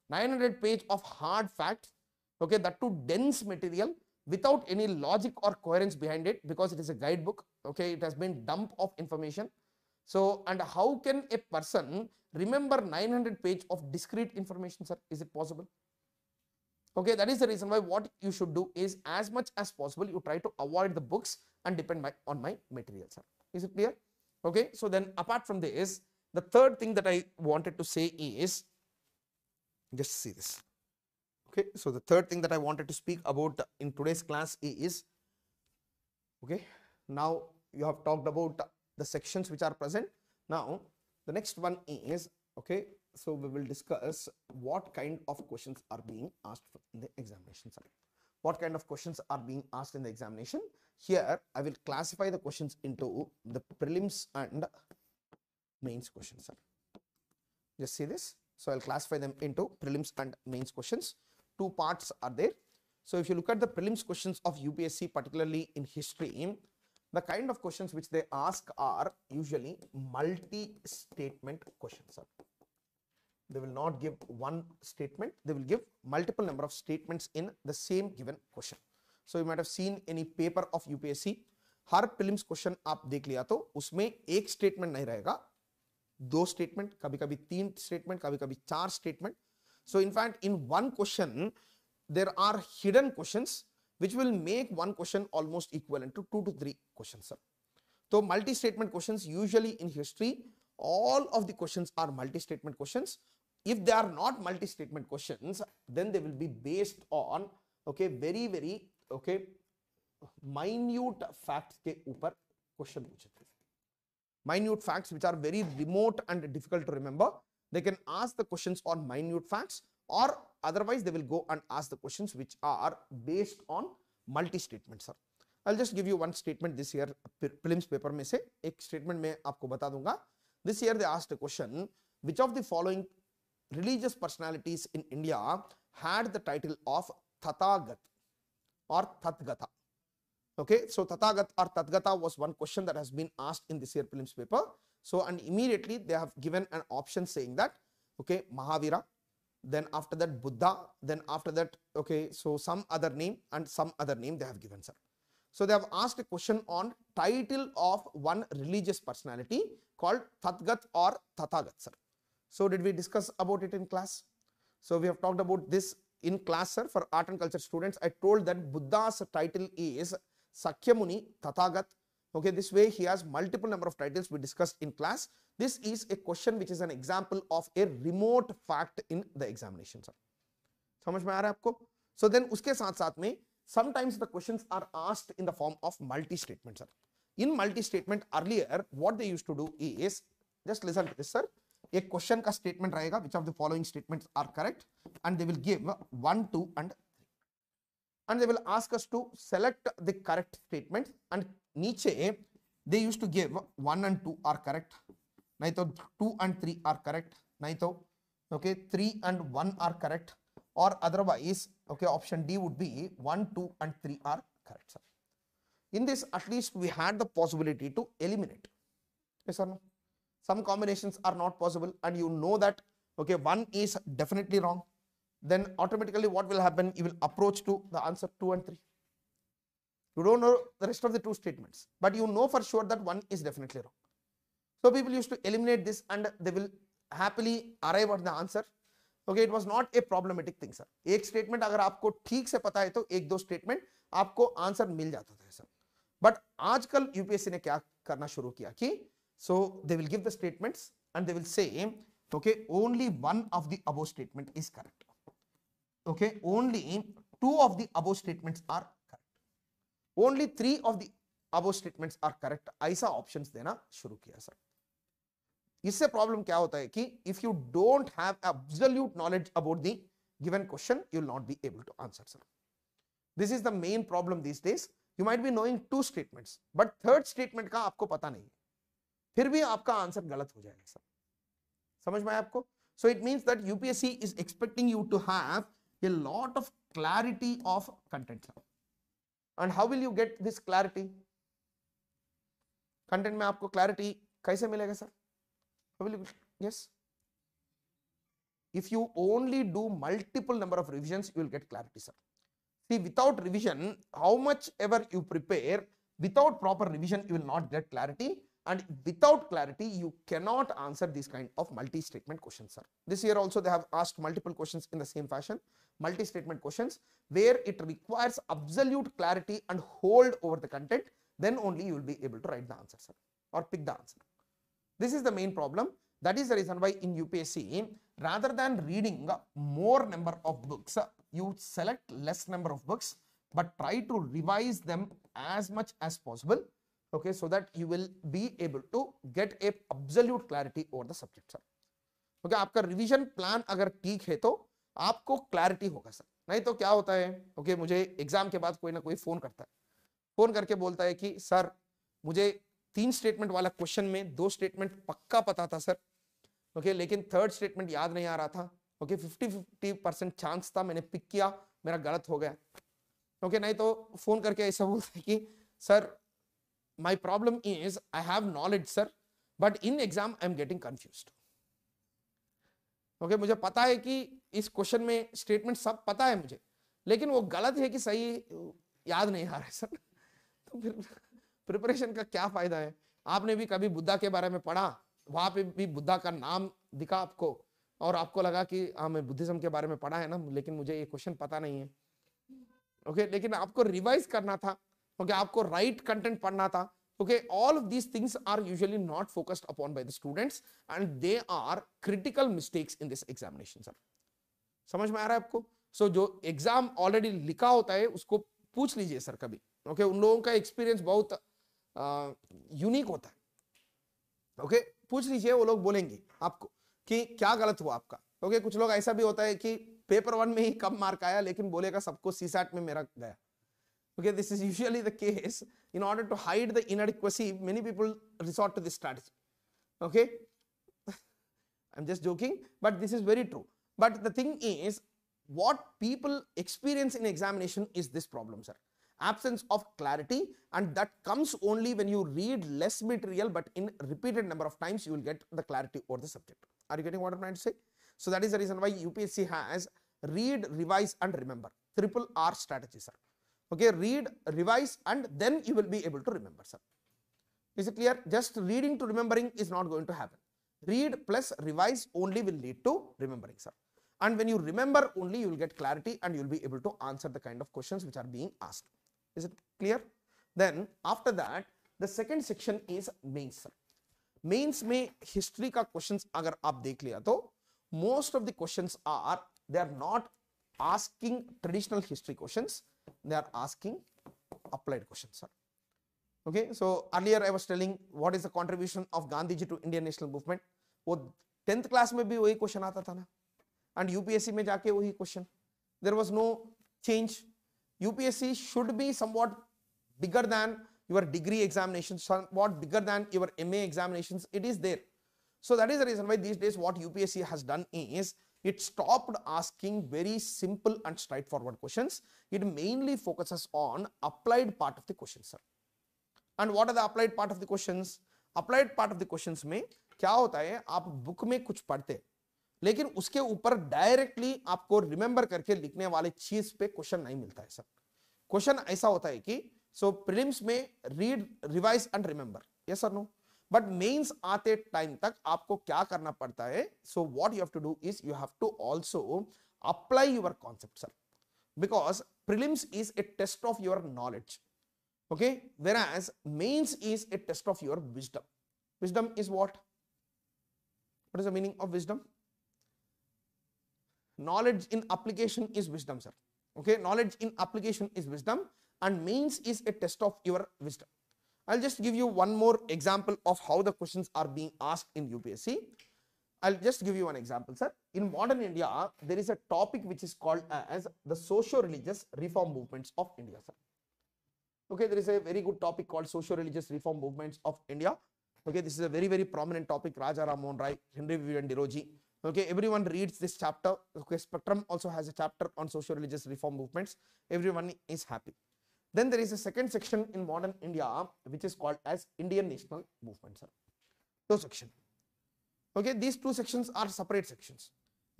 900 page of hard facts. Okay, that too dense material without any logic or coherence behind it, because it is a guidebook. Okay, it has been dump of information. So, and how can a person remember 900 page of discrete information, sir? Is it possible? Okay, that is the reason why what you should do is, as much as possible, you try to avoid the books and depend on my material, sir. Is it clear? Okay, so then apart from this, the third thing that I wanted to say is, just see this. Okay, so the third thing that I wanted to speak about in today's class is, okay, now you have talked about the sections which are present. Now the next one is, okay, so we will discuss what kind of questions are being asked in the examination, sir. What kind of questions are being asked in the examination? Here I will classify the questions into the prelims and mains questions, sir. Just see this. So I'll classify them into prelims and mains questions. 2 parts are there. So if you look at the prelims questions of UPSC, particularly in history, the kind of questions which they ask are usually multi-statement questions, sir. They will not give one statement, they will give multiple number of statements in the same given question. So you might have seen any paper of UPSC, her prelims question आप देख लिया तो उसमें एक statement नहीं रहेगा, 2 statement, कभी-कभी 3 statement, कभी-कभी 4 statement. So in fact, in one question, there are hidden questions which will make one question almost equivalent to 2 to 3 questions, sir. So multi-statement questions, usually in history, all of the questions are multi-statement questions. If they are not multi-statement questions, then they will be based on, okay, very okay, minute facts के ऊपर question पूछे थे. Minute facts which are very remote and difficult to remember. They can ask the questions on minute facts, or otherwise they will go and ask the questions which are based on multi-statement, sir. I'll just give you one statement this year prelims paper में से एक statement मैं आपको बता दूंगा. This year they asked a question, which of the following religious personalities in India had the title of Tathagat or Tathgata? Okay, so Tathagat or Tadgata was one question that has been asked in this year prelims paper. So, and immediately they have given an option saying that, okay, Mahavira, then after that Buddha, then after that, okay, so some other name and some other name they have given, sir. So they have asked a question on title of one religious personality called Tatgat or Tathagat, sir. So did we discuss about it in class? So we have talked about this in class, sir. For art and culture students, I told that Buddha's title is Sakyamuni Tathagat. Okay, this way he has multiple number of titles we discussed in class. This is a question which is an example of a remote fact in the examination, sir. समझ में आ रहा है आपको? So then उसके साथ साथ में sometimes the questions are asked in the form of multi-statement, sir. In multi-statement earlier, what they used to do is, just listen to this, sir. एक question का statement रहेगा, which of the following statements are correct, and they will give 1, 2 and 3. And they will ask us to select the correct statements, and नीचे they used to give 1 and 2 are correct, नहीं तो 2 and 3 are correct, नहीं तो okay 3 and 1 are correct, or otherwise okay option D would be 1, 2 and 3 are correct, sir. In this at least we had the possibility to eliminate, yes or no? Some combinations are not possible and you know that okay 1 is definitely wrong, then automatically what will happen, you will approach to the answer 2 and 3. You don't know the rest of the two statements, but you know for sure that 1 is definitely wrong. So people used to eliminate this and they will happily arrive at the answer. Okay, it was not a problematic thing, sir. एक statement अगर आपको ठीक से पता है तो एक दो statement आपको आंसर मिल जाता था, सर. But आजकल यूपीएससी ने क्या करना शुरू किया कि so they will give the statements and they will say okay only one of the above statement is correct. Okay, only 2 of the above statements are correct. Only 3 of the above statements are correct. ऐसा options देना शुरू किया, sir. इससे problem क्या होता है कि if you don't have absolute knowledge about the given question you will not be able to answer, sir. This is the main problem this days. You might be knowing 2 statements but third statement का आपको पता नहीं है, फिर भी आपका answer गलत हो जाएगा, सर. समझ में आया आपको? So it means that UPSC is expecting you to have a lot of clarity of content, sir. And how will you get this clarity? Content में आपको क्लैरिटी कैसे मिलेगा, sir? Yes, if you only do multiple number of revisions you will get clarity, sir. See, without revision, how much ever you prepare, without proper revision you will not get clarity, and without clarity you cannot answer these kind of multi-statement questions, sir. This year also they have asked multiple questions in the same fashion, multi-statement questions where it requires absolute clarity and hold over the content, then only you will be able to write the answer, sir, or pick the answer. This is the main problem. That is the reason why in UPSC, rather than reading more number of books, you select less number of books, but try to revise them as much as possible, okay, so that you will be able to get a absolute clarity over the subject, sir. Okay, आपका revision plan अगर ठीक है तो आपको clarity होगा, sir. नहीं तो क्या होता है, okay, मुझे एग्जाम के बाद कोई ना कोई फोन करता है, फोन करके बोलता है कि सर मुझे 3 स्टेटमेंट वाला क्वेश्चन में 2 स्टेटमेंट पक्का पता था, सर. ओके, लेकिन थर्ड स्टेटमेंट याद नहीं आ रहा था. ओके, 50-50% चांस था, मैंने पिक किया, मेरा गलत हो गया. ओके, नहीं तो फोन करके ऐसा बोलता है कि sir my problem is I have knowledge, sir, but in exam I am getting confused. Okay, मुझे पता है कि इस क्वेश्चन में स्टेटमेंट सब पता है मुझे, लेकिन वो गलत है कि सही याद नहीं आ रहा है, सर. तो फिर प्रिपरेशन का क्या फायदा है? आपने भी कभी बुद्धा के बारे में पढ़ा, वहां पे भी बुद्धा का नाम दिखा आपको और आपको लगा कि हाँ मैं बुद्धिज्म के बारे में पढ़ा है ना, लेकिन मुझे ये क्वेश्चन पता नहीं है. ओके, लेकिन आपको रिवाइज करना था. ओके, आपको राइट कंटेंट पढ़ना था. Okay, all of these things are usually not focused upon by the students and they are critical mistakes in this examination, sir. समझ में आ रहा है आपको? सो जो एग्जाम ऑलरेडी लिखा होता है उसको पूछ लीजिए, सर, कभी. ओके, उन लोगों का एक्सपीरियंस बहुत यूनिक होता है. ओके, पूछ लीजिए, वो लोग बोलेंगे आपको कि क्या गलत हुआ आपका. ओके, कुछ लोग ऐसा भी होता है कि पेपर 1 में ही कम मार्क आया लेकिन बोलेगा सबको सीसैट में मेरा गया. Okay, this is usually the case. In order to hide the inadequacy many people resort to this strategy. Okay, I am just joking, but this is very true. But the thing is what people experience in examination is this problem, sir. absence of clarity, and that comes only when you read less material but in repeated number of times you will get the clarity over the subject. Are you getting what I'm trying to say? So that is the reason why UPSC has read, revise and remember, triple R strategy, sir. Okay, read, revise and then you will be able to remember, sir. Is it clear? Just reading to remembering is not going to happen. Read plus revise only will lead to remembering, sir. And when you remember only, you will get clarity and you will be able to answer the kind of questions which are being asked. Is it clear? Then after that, the second section is mains, sir. Mains में history का questions अगर आप देख लिया तो most of the questions are, they are not asking traditional history questions, they are asking applied questions, sir. Okay, so earlier I was telling what is the contribution of Gandhiji to Indian national movement. वो 10th class में भी वही question आता था ना, and UPSC में जाके वही question. There was no change. UPSC should be somewhat bigger than your degree examinations, somewhat bigger than your MA examinations. It is there. So that is the reason why these days what UPSC has done is it stopped asking very simple and straightforward questions. It mainly focuses on applied part of the questions, sir. And what are the applied part of the questions? Applied part of the questions में क्या होता है, आप book में कुछ पढ़ते लेकिन उसके ऊपर डायरेक्टली आपको रिमेंबर करके लिखने वाले चीज पे क्वेश्चन नहीं मिलता है, सर. क्वेश्चन ऐसा होता है कि सो प्रीलिम्स में read, revise and remember, yes और नो, बट मेंस आते टाइम तक आपको क्या करना पड़ता है? So what you have to do is you have to also apply your concept, sir, because prelims is a test of your knowledge. Okay, whereas mains is a test of your wisdom. Wisdom is what? What is the meaning of wisdom? Knowledge in application is wisdom, sir. Okay, knowledge in application is wisdom and mains is a test of your wisdom. I'll just give you one more example of how the questions are being asked in UPSC. I'll just give you one example, sir. In modern India, there is a topic which is called as the socio-religious reform movements of India, sir. Okay, there is a very good topic called socio-religious reform movements of India. Okay, this is a very, very prominent topic. Raja Ram Mohan Rai, Henry Vivian Deroji. Okay, everyone reads this chapter. Okay, Spectrum also has a chapter on socio-religious reform movements. Everyone is happy. Then there is a second section in modern India which is called as Indian national movement, sir. Two sections. Okay, these two sections are separate sections.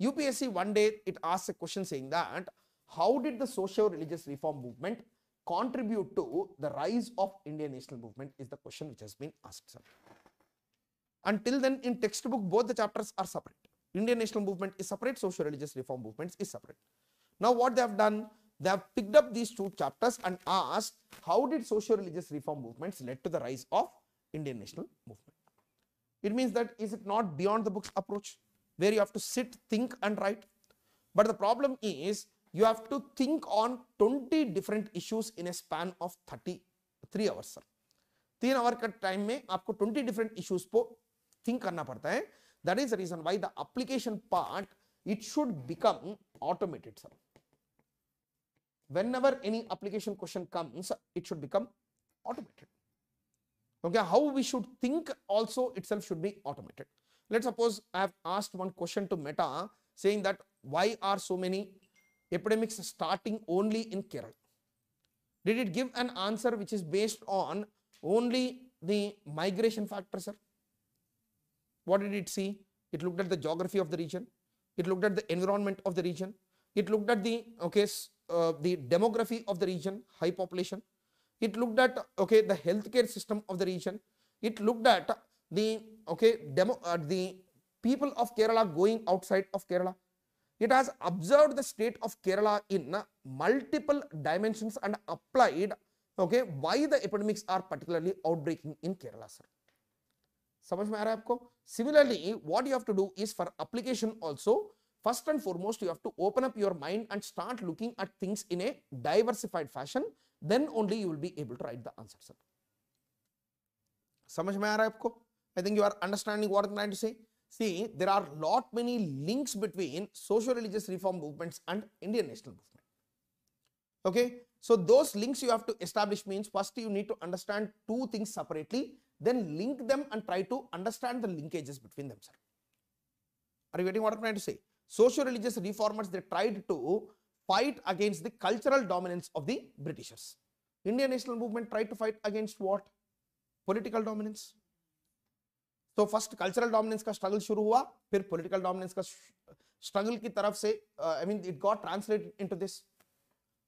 UPSC one day it asks a question saying that how did the socio-religious reform movement contribute to the rise of Indian national movement is the question which has been asked, sir. Until then in textbook both the chapters are separate. Indian national movement is separate, socio-religious reform movements is separate. Now what they have done, they have picked up these two chapters and asked how did socio-religious reform movements led to the rise of Indian national movement. It means that is it not beyond the books approach where you have to sit, think and write, but the problem is you have to think on 20 different issues in a span of 33 hours, sir. 3 hour का time में आपको 20 different issues को think करना पड़ता है. That is the reason why the application part it should become automated, sir. Whenever any application question comes, it should become automated. Okay, how we should think also itself should be automated. Let's suppose I have asked one question to Meta saying that why are so many epidemics starting only in Kerala? Did it give an answer which is based on only the migration factor, sir? What did it see? It looked at the geography of the region. It looked at the environment of the region. It looked at the the demography of the region, high population. It looked at the healthcare system of the region. It looked at the the people of Kerala going outside of Kerala. It has observed the state of Kerala in multiple dimensions and applied why the epidemics are particularly outbreaking in Kerala, sir. समझ में आ रहा है आपको? Similarly, what you have to do is for application also, first and foremost, you have to open up your mind and start looking at things in a diversified fashion. Then only you will be able to write the answer, sir. समझ में आ रहा है आपको? I think you are understanding what I'm trying to say. See, there are lot many links between socio-religious reform movements and Indian national movement. Okay, so those links you have to establish means first you need to understand two things separately, then link them and try to understand the linkages between them, sir. Are you getting what I'm trying to say? Socio-religious reformers, they tried to fight against the cultural dominance of the Britishers. Indian national movement tried to fight against what? Political dominance. तो first cultural dominance का struggle शुरू हुआ, फिर political dominance का struggle की तरफ से I mean it got translated into this.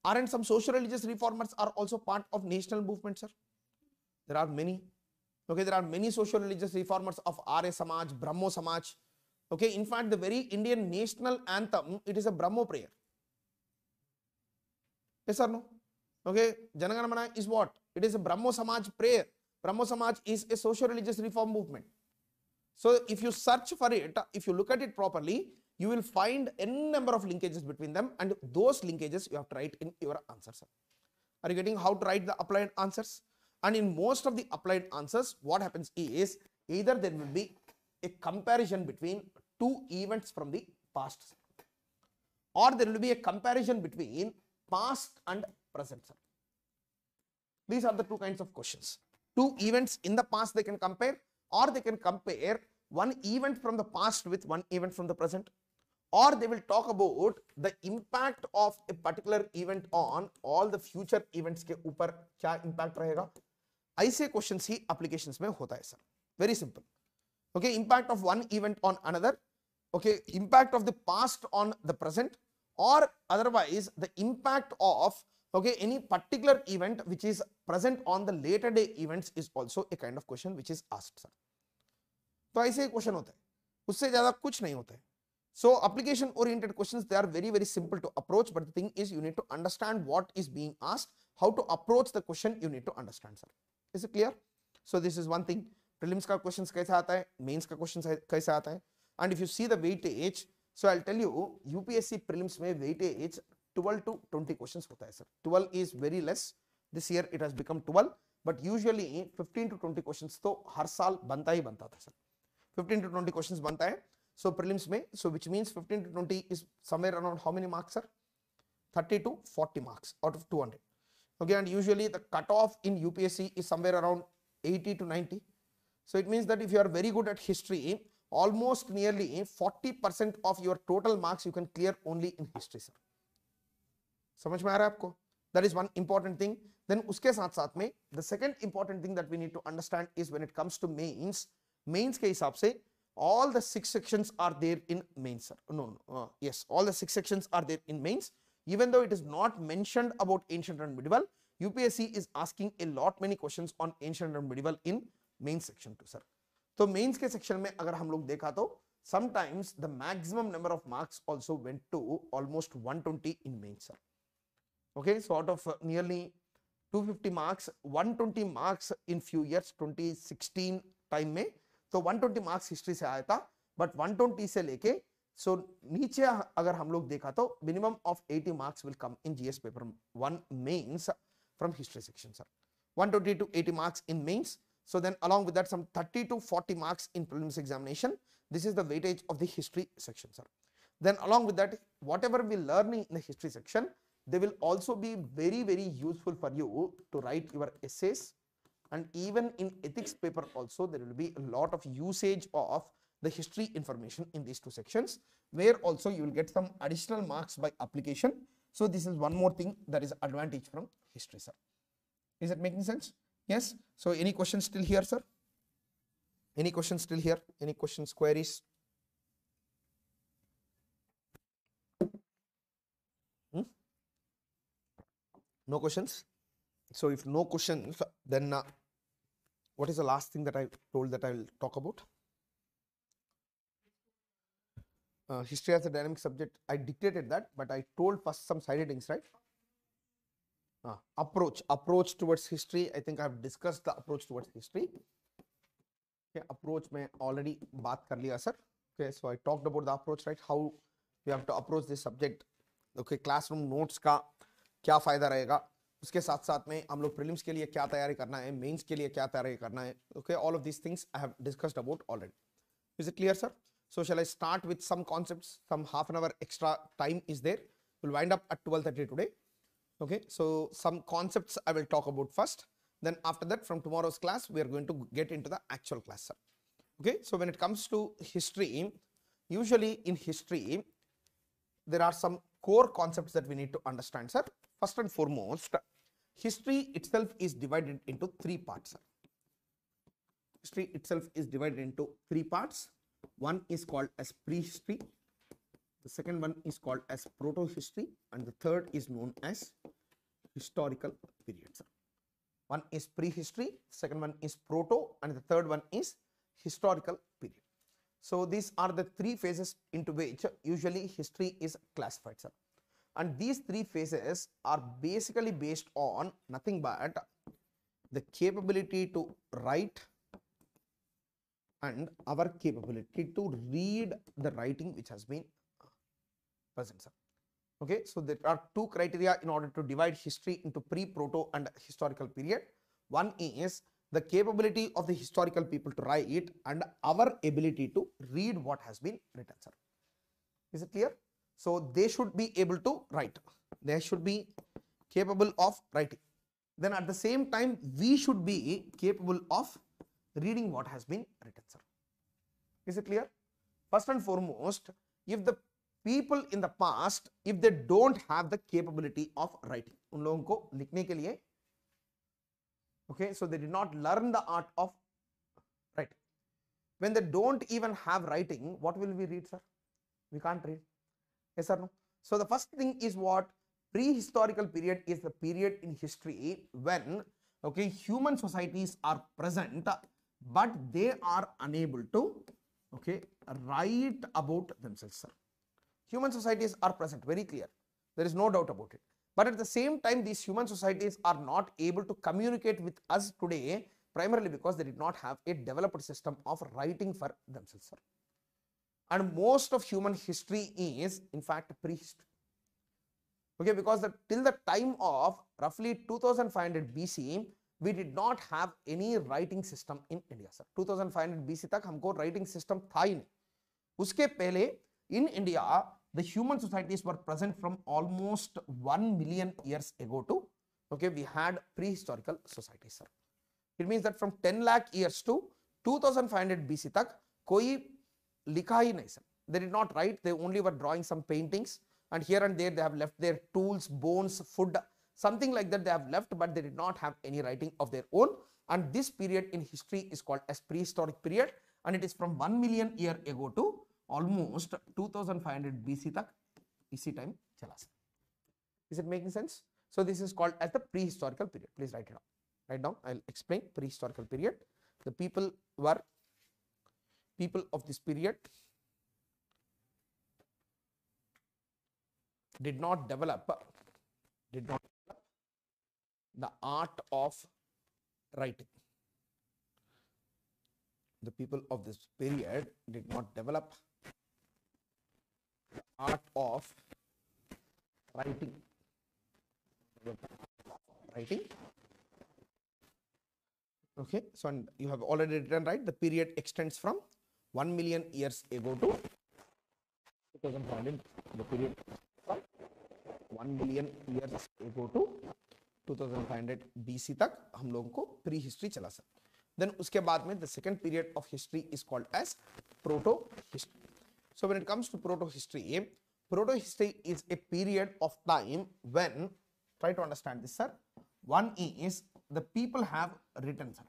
Aren't some social religious reformers are also part of national movement, sir? There are many. Okay, there are many social religious reformers of Arya Samaj, Brahmo Samaj. Okay, in fact, the very Indian national anthem, it is a Brahmo prayer. Yes or no? Okay, Janagana Mana is what? It is a Brahmo Samaj prayer. Brahmo Samaj is a social religious reform movement. So if you search for it, if you look at it properly, you will find n number of linkages between them, and those linkages you have to write in your answers. Are you getting how to write the applied answers? And in most of the applied answers, what happens is either there will be a comparison between two events from the past, or there will be a comparison between past and present. These are the two kinds of questions. Two events in the past they can compare, or they can compare one event from the past with one event from the present, or they will talk about the impact of a particular event on all the future events के ऊपर क्या impact रहेगा. ऐसे questions ही applications में होता है sir. Very simple. Okay, impact of one event on another. Okay, impact of the past on the present, or otherwise the impact of okay any particular event which is present on the later day events is also a kind of question which is asked sir. तो ऐसे question होता है, उससे ज्यादा कुछ नहीं होता है. So application oriented questions, they are very very simple to approach, but the thing is you need to understand what is being asked, how to approach the question you need to understand sir. Is it clear? So this is one thing. Prelims का questions कैसा आता है, mains का questions कैसा आता है, and if you see the weightage, so I'll tell you UPSC prelims में weightage 12 to 20 questions होता है sir. 12 is very less. This year it has become 12, but usually 15 to 20 questions तो हर साल बनता ही बनता था sir. 15 to 20 questions बनता है. So prelims में, so which means 15 to 20 is somewhere around how many marks sir? 30 to 40 marks out of 200. Okay, and usually the cutoff in UPSC is somewhere around 80 to 90. So it means that if you are very good at history, almost nearly 40% of your total marks you can clear only in history sir. समझ में आ रहा है आपको? That is one important thing. Then उसके साथ साथ में the second important thing that we need to understand is when it comes to mains, mains के हिसाब से all the 6 sections are there in mains sir. Yes, all the 6 sections are there in mains. Even though it is not mentioned about ancient and medieval, UPSC is asking a lot many questions on ancient and medieval in main section too sir. तो mains के section में अगर हम लोग देखा तो sometimes the maximum number of marks also went to almost 120 in mains sir. Okay, so out of nearly 250 marks, 120 marks in few years 2016 time में तो 120 मार्क्स हिस्ट्री से आया था, बट 120 से लेके सो नीचे अगर हम लोग देखा तो minimum of 80 marks will come in GS paper 1 mains from history section sir. 120 to 80 marks in mains. So then along with that some 30 to 40 marks in prelims examination. This is the weightage of the history section sir. Then along with that whatever we learn in the history section, they will also be very very useful for you to write your essays. And even in ethics paper also there will be a lot of usage of the history information in these two sections, where also you will get some additional marks by application. So this is one more thing that is advantage from history sir. Is it making sense? Yes. So any questions still here sir? Any questions still here? Any questions, queries? No questions? So if no questions, then what is the last thing that I told that I will talk about? History as a dynamic subject, I dictated that, but I told first some side headings, right? Approach towards history. I think I have discussed the approach towards history. Okay, approach mein already baat kar liya sir. Okay, so I talked about the approach, right? How we have to approach this subject. Okay, classroom notes का क्या फायदा रहेगा, उसके साथ साथ में हम लोग प्रीलिम्स के लिए क्या तैयारी करना है, मेंस के लिए क्या तैयारी करना है. Okay, all of these things I have discussed about already. Is it clear sir? So shall I start with some concepts? Some half an hour extra time is there. We'll wind up at 12:30 today. Okay, so some concepts I will talk about first. Then after that, from tomorrow's class, we are going to get into the actual class sir. Okay, so when it comes to history, usually in history there are some core concepts that we need to understand sir. First and foremost, history itself is divided into three parts. History itself is divided into three parts. One is called as prehistory, the second one is called as proto-history, and the third is known as historical period, sir. One is prehistory, second one is proto, and the third one is historical period. So these are the three phases into which usually history is classified, sir. And these three phases are basically based on nothing but the capability to write and our capability to read the writing which has been present, sir. Okay, so there are two criteria in order to divide history into pre, proto, and historical period. One is the capability of the historical people to write and our ability to read what has been written, sir. Is it clear? So they should be able to write. They should be capable of writing. Then at the same time, we should be capable of reading what has been written, sir. Is it clear? First and foremost, if the people in the past, if they don't have the capability of writing, उन लोगों को लिखने के लिए, okay, so they did not learn the art of writing. When they don't even have writing, what will we read, sir? We can't read. Yes or no? So the first thing is what? Prehistorical period is the period in history when, okay, human societies are present, but they are unable to, okay, write about themselves, sir. Human societies are present, very clear. There is no doubt about it. But at the same time, these human societies are not able to communicate with us today, primarily because they did not have a developed system of writing for themselves, sir. And most of human history is, in fact, prehistory. Okay, because till the time of roughly 2500 BC, we did not have any writing system in India, sir. 2500 BC तक हमको writing system था ही नहीं. उसके पहले in India, the human societies were present from almost 1 million years ago to, okay, we had prehistorical societies, sir. It means that from 10 lakh years to 2500 BC तक कोई लिखा ही नहीं, sir. They did not write, they only were drawing some paintings, and here and there they have left their tools, bones, food, something like that they have left, but they did not have any writing of their own. And this period in history is called as prehistoric period, and it is from 1 million year ago to almost 2500 BC तक इसी time चला, sir. Is it making sense? So this is called as the prehistorical period. Please write it down. Write down. I'll explain prehistorical period. The people of this period did not develop the art of writing. The people of this period did not develop the art of writing. Okay, so and you have already written, right? The period extends from 1 million years ago to 2500. The period from 1 million years ago to 2500 BC तक हम लोगों को pre history चला, sir. Then उसके बाद में the second period of history is called as proto-history. So when it comes to proto-history is a period of time when, try to understand this, sir. One is the people have written, sir.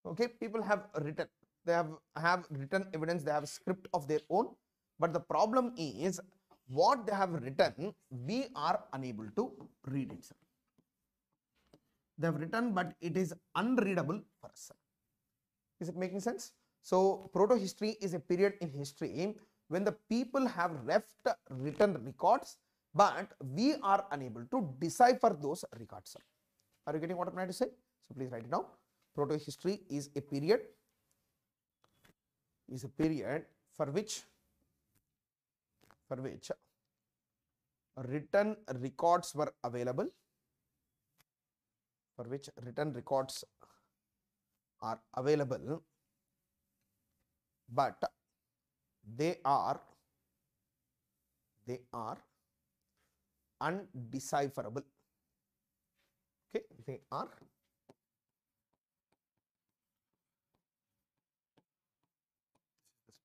Okay, people have written. They have written evidence. They have a script of their own. But the problem is what they have written, we are unable to read it, sir. They have written, but it is unreadable for us, sir. Is it making sense? So proto-history is a period in history when the people have left written records, but we are unable to decipher those records, sir. Are you getting what I'm trying to say? So please write it down. Proto-history is a period for which written records were available, but they are undecipherable. Okay, they are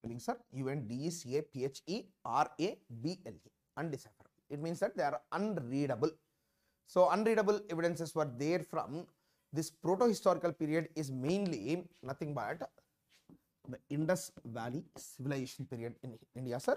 spelling, sir, UNDECAPHERABLE, undecipherable. It means that they are unreadable. So unreadable evidences were there from this proto-historical period is mainly nothing but the Indus Valley civilization period in India, sir,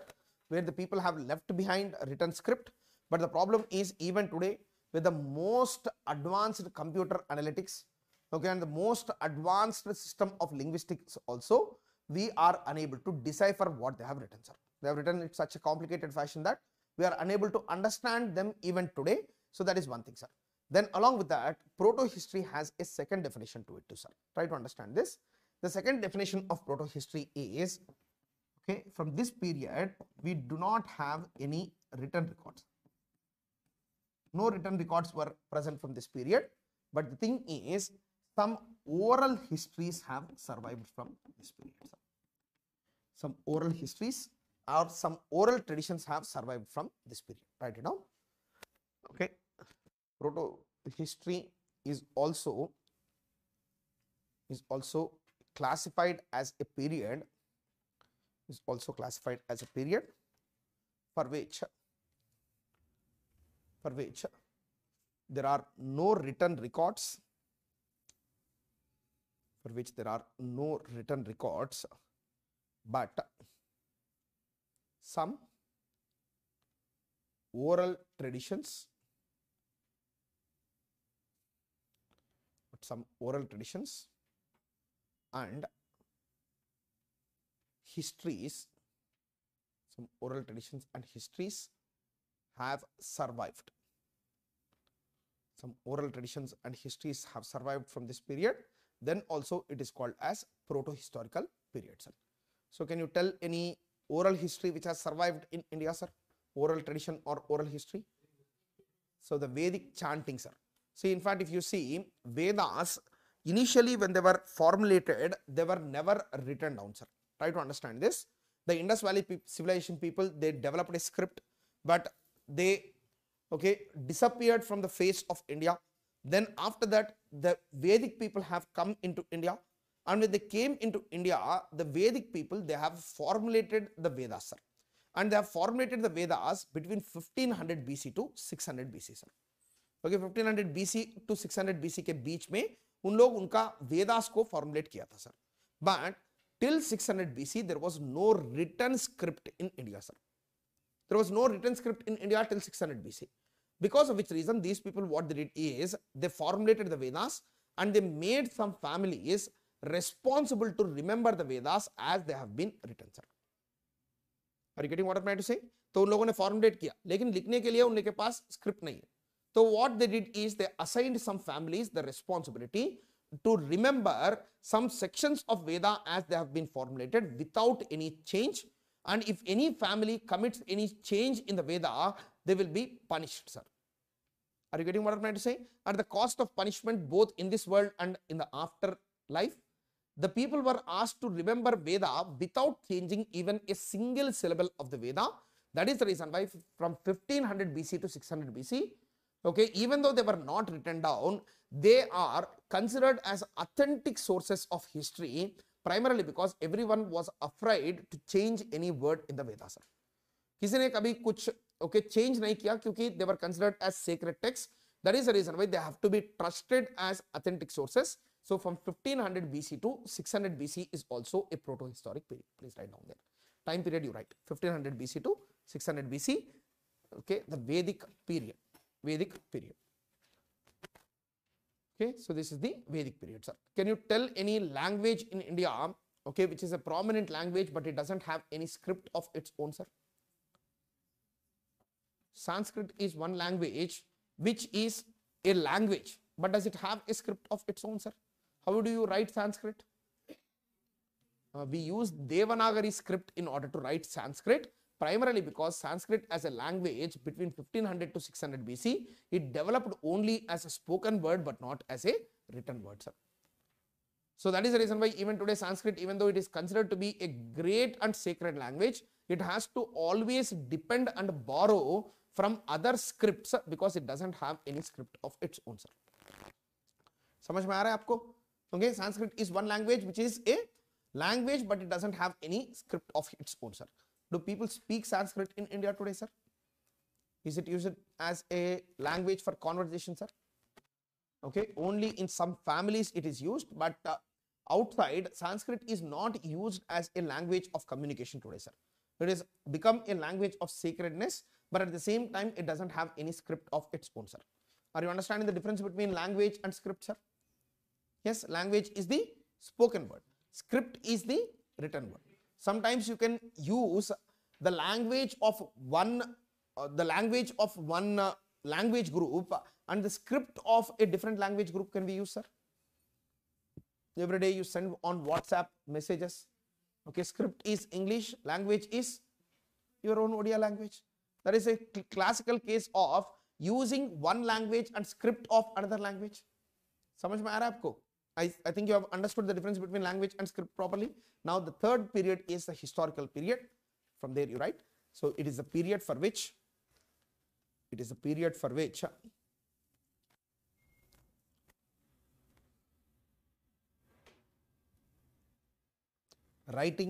where the people have left behind a written script. But the problem is even today with the most advanced computer analytics, okay, and the most advanced system of linguistics also, we are unable to decipher what they have written, sir. They have written in such a complicated fashion that we are unable to understand them even today. So that is one thing, sir. Then along with that, proto-history has a second definition to it too, sir. Try to understand this. The second definition of proto-history is, okay, from this period, we do not have any written records. No written records were present from this period. But the thing is, some oral histories have survived from this period, sir. Some oral histories or some oral traditions have survived from this period. Write it down. Okay. Proto-history is also classified as a period, for which there are no written records, but some oral traditions, and histories, some oral traditions and histories have survived. Some oral traditions and histories have survived from this period. Then also it is called as proto-historical period, sir. So can you tell any oral history which has survived in India, sir? Oral tradition or oral history? So the Vedic chanting, sir. See, in fact, if you see Vedas, initially when they were formulated, they were never written down, sir. Try to understand this. The Indus Valley civilization people, they developed a script, but they disappeared from the face of India. Then after that, the Vedic people have come into India, and when they came into India, the Vedic people, they have formulated the Vedas, sir. And they have formulated the Vedas between 1500 BC to 600 BC, sir. Okay, 1500 BC to 600 BC के बीच में उन लोग उनका वेदास को formulate किया था, sir. But till 600 BC there was no written script in India, sir. There was no written script in India till 600 BC. Because of which reason these people, what they did is they formulated the Vedas and they made some families responsible to remember the Vedas as they have been written, sir. Are you getting what I'm trying to say? तो उन लोगों ने formulate किया, लेकिन लिखने के लिए उनके पास स्क्रिप्ट नहीं है. So what they did is they assigned some families the responsibility to remember some sections of Veda as they have been formulated without any change. And if any family commits any change in the Veda, they will be punished, sir. Are you getting what I'm trying to say? At the cost of punishment both in this world and in the afterlife, the people were asked to remember Veda without changing even a single syllable of the Veda. That is the reason why from 1500 BC to 600 BC, okay, even though they were not written down, they are considered as authentic sources of history, primarily because everyone was afraid to change any word in the Vedas, sir. किसी ने कभी कुछ change नहीं किया क्योंकि they were considered as sacred texts. That is the reason why they have to be trusted as authentic sources. So from 1500 BC to 600 BC is also a proto-historic period. Please write down there. Time period you write 1500 BC to 600 BC. Okay, the Vedic period. Okay, so this is the Vedic period, sir. Can you tell any language in India, okay, which is a prominent language but it doesn't have any script of its own, sir? Sanskrit is one language which is a language, but does it have a script of its own, sir? How do you write Sanskrit? We use Devanagari script in order to write Sanskrit, primarily because Sanskrit as a language between 1500 to 600 BC, it developed only as a spoken word but not as a written word, sir. So that is the reason why even today Sanskrit, even though it is considered to be a great and sacred language, it has to always depend and borrow from other scripts because it doesn't have any script of its own, sir. समझ में आ रहा है आपको? Okay, Sanskrit is one language which is a language but it doesn't have any script of its own, sir. Do people speak Sanskrit in India today, sir? Is it used as a language for conversation, sir? Okay, only in some families it is used, but outside Sanskrit is not used as a language of communication today, sir. It has become a language of sacredness, but at the same time it doesn't have any script of its own, sir. Are you understanding the difference between language and script, sir? Yes, language is the spoken word, script is the written word. Sometimes you can use the language of one language group, and the script of a different language group can be used, sir. Every day you send on WhatsApp messages. Okay, script is English, language is your own Odia language. That is a classical case of using one language and script of another language. समझ में आ रहा है आपको? I think you have understood the difference between language and script properly. Now the third period is the historical period. From there you write. So it is a period for which writing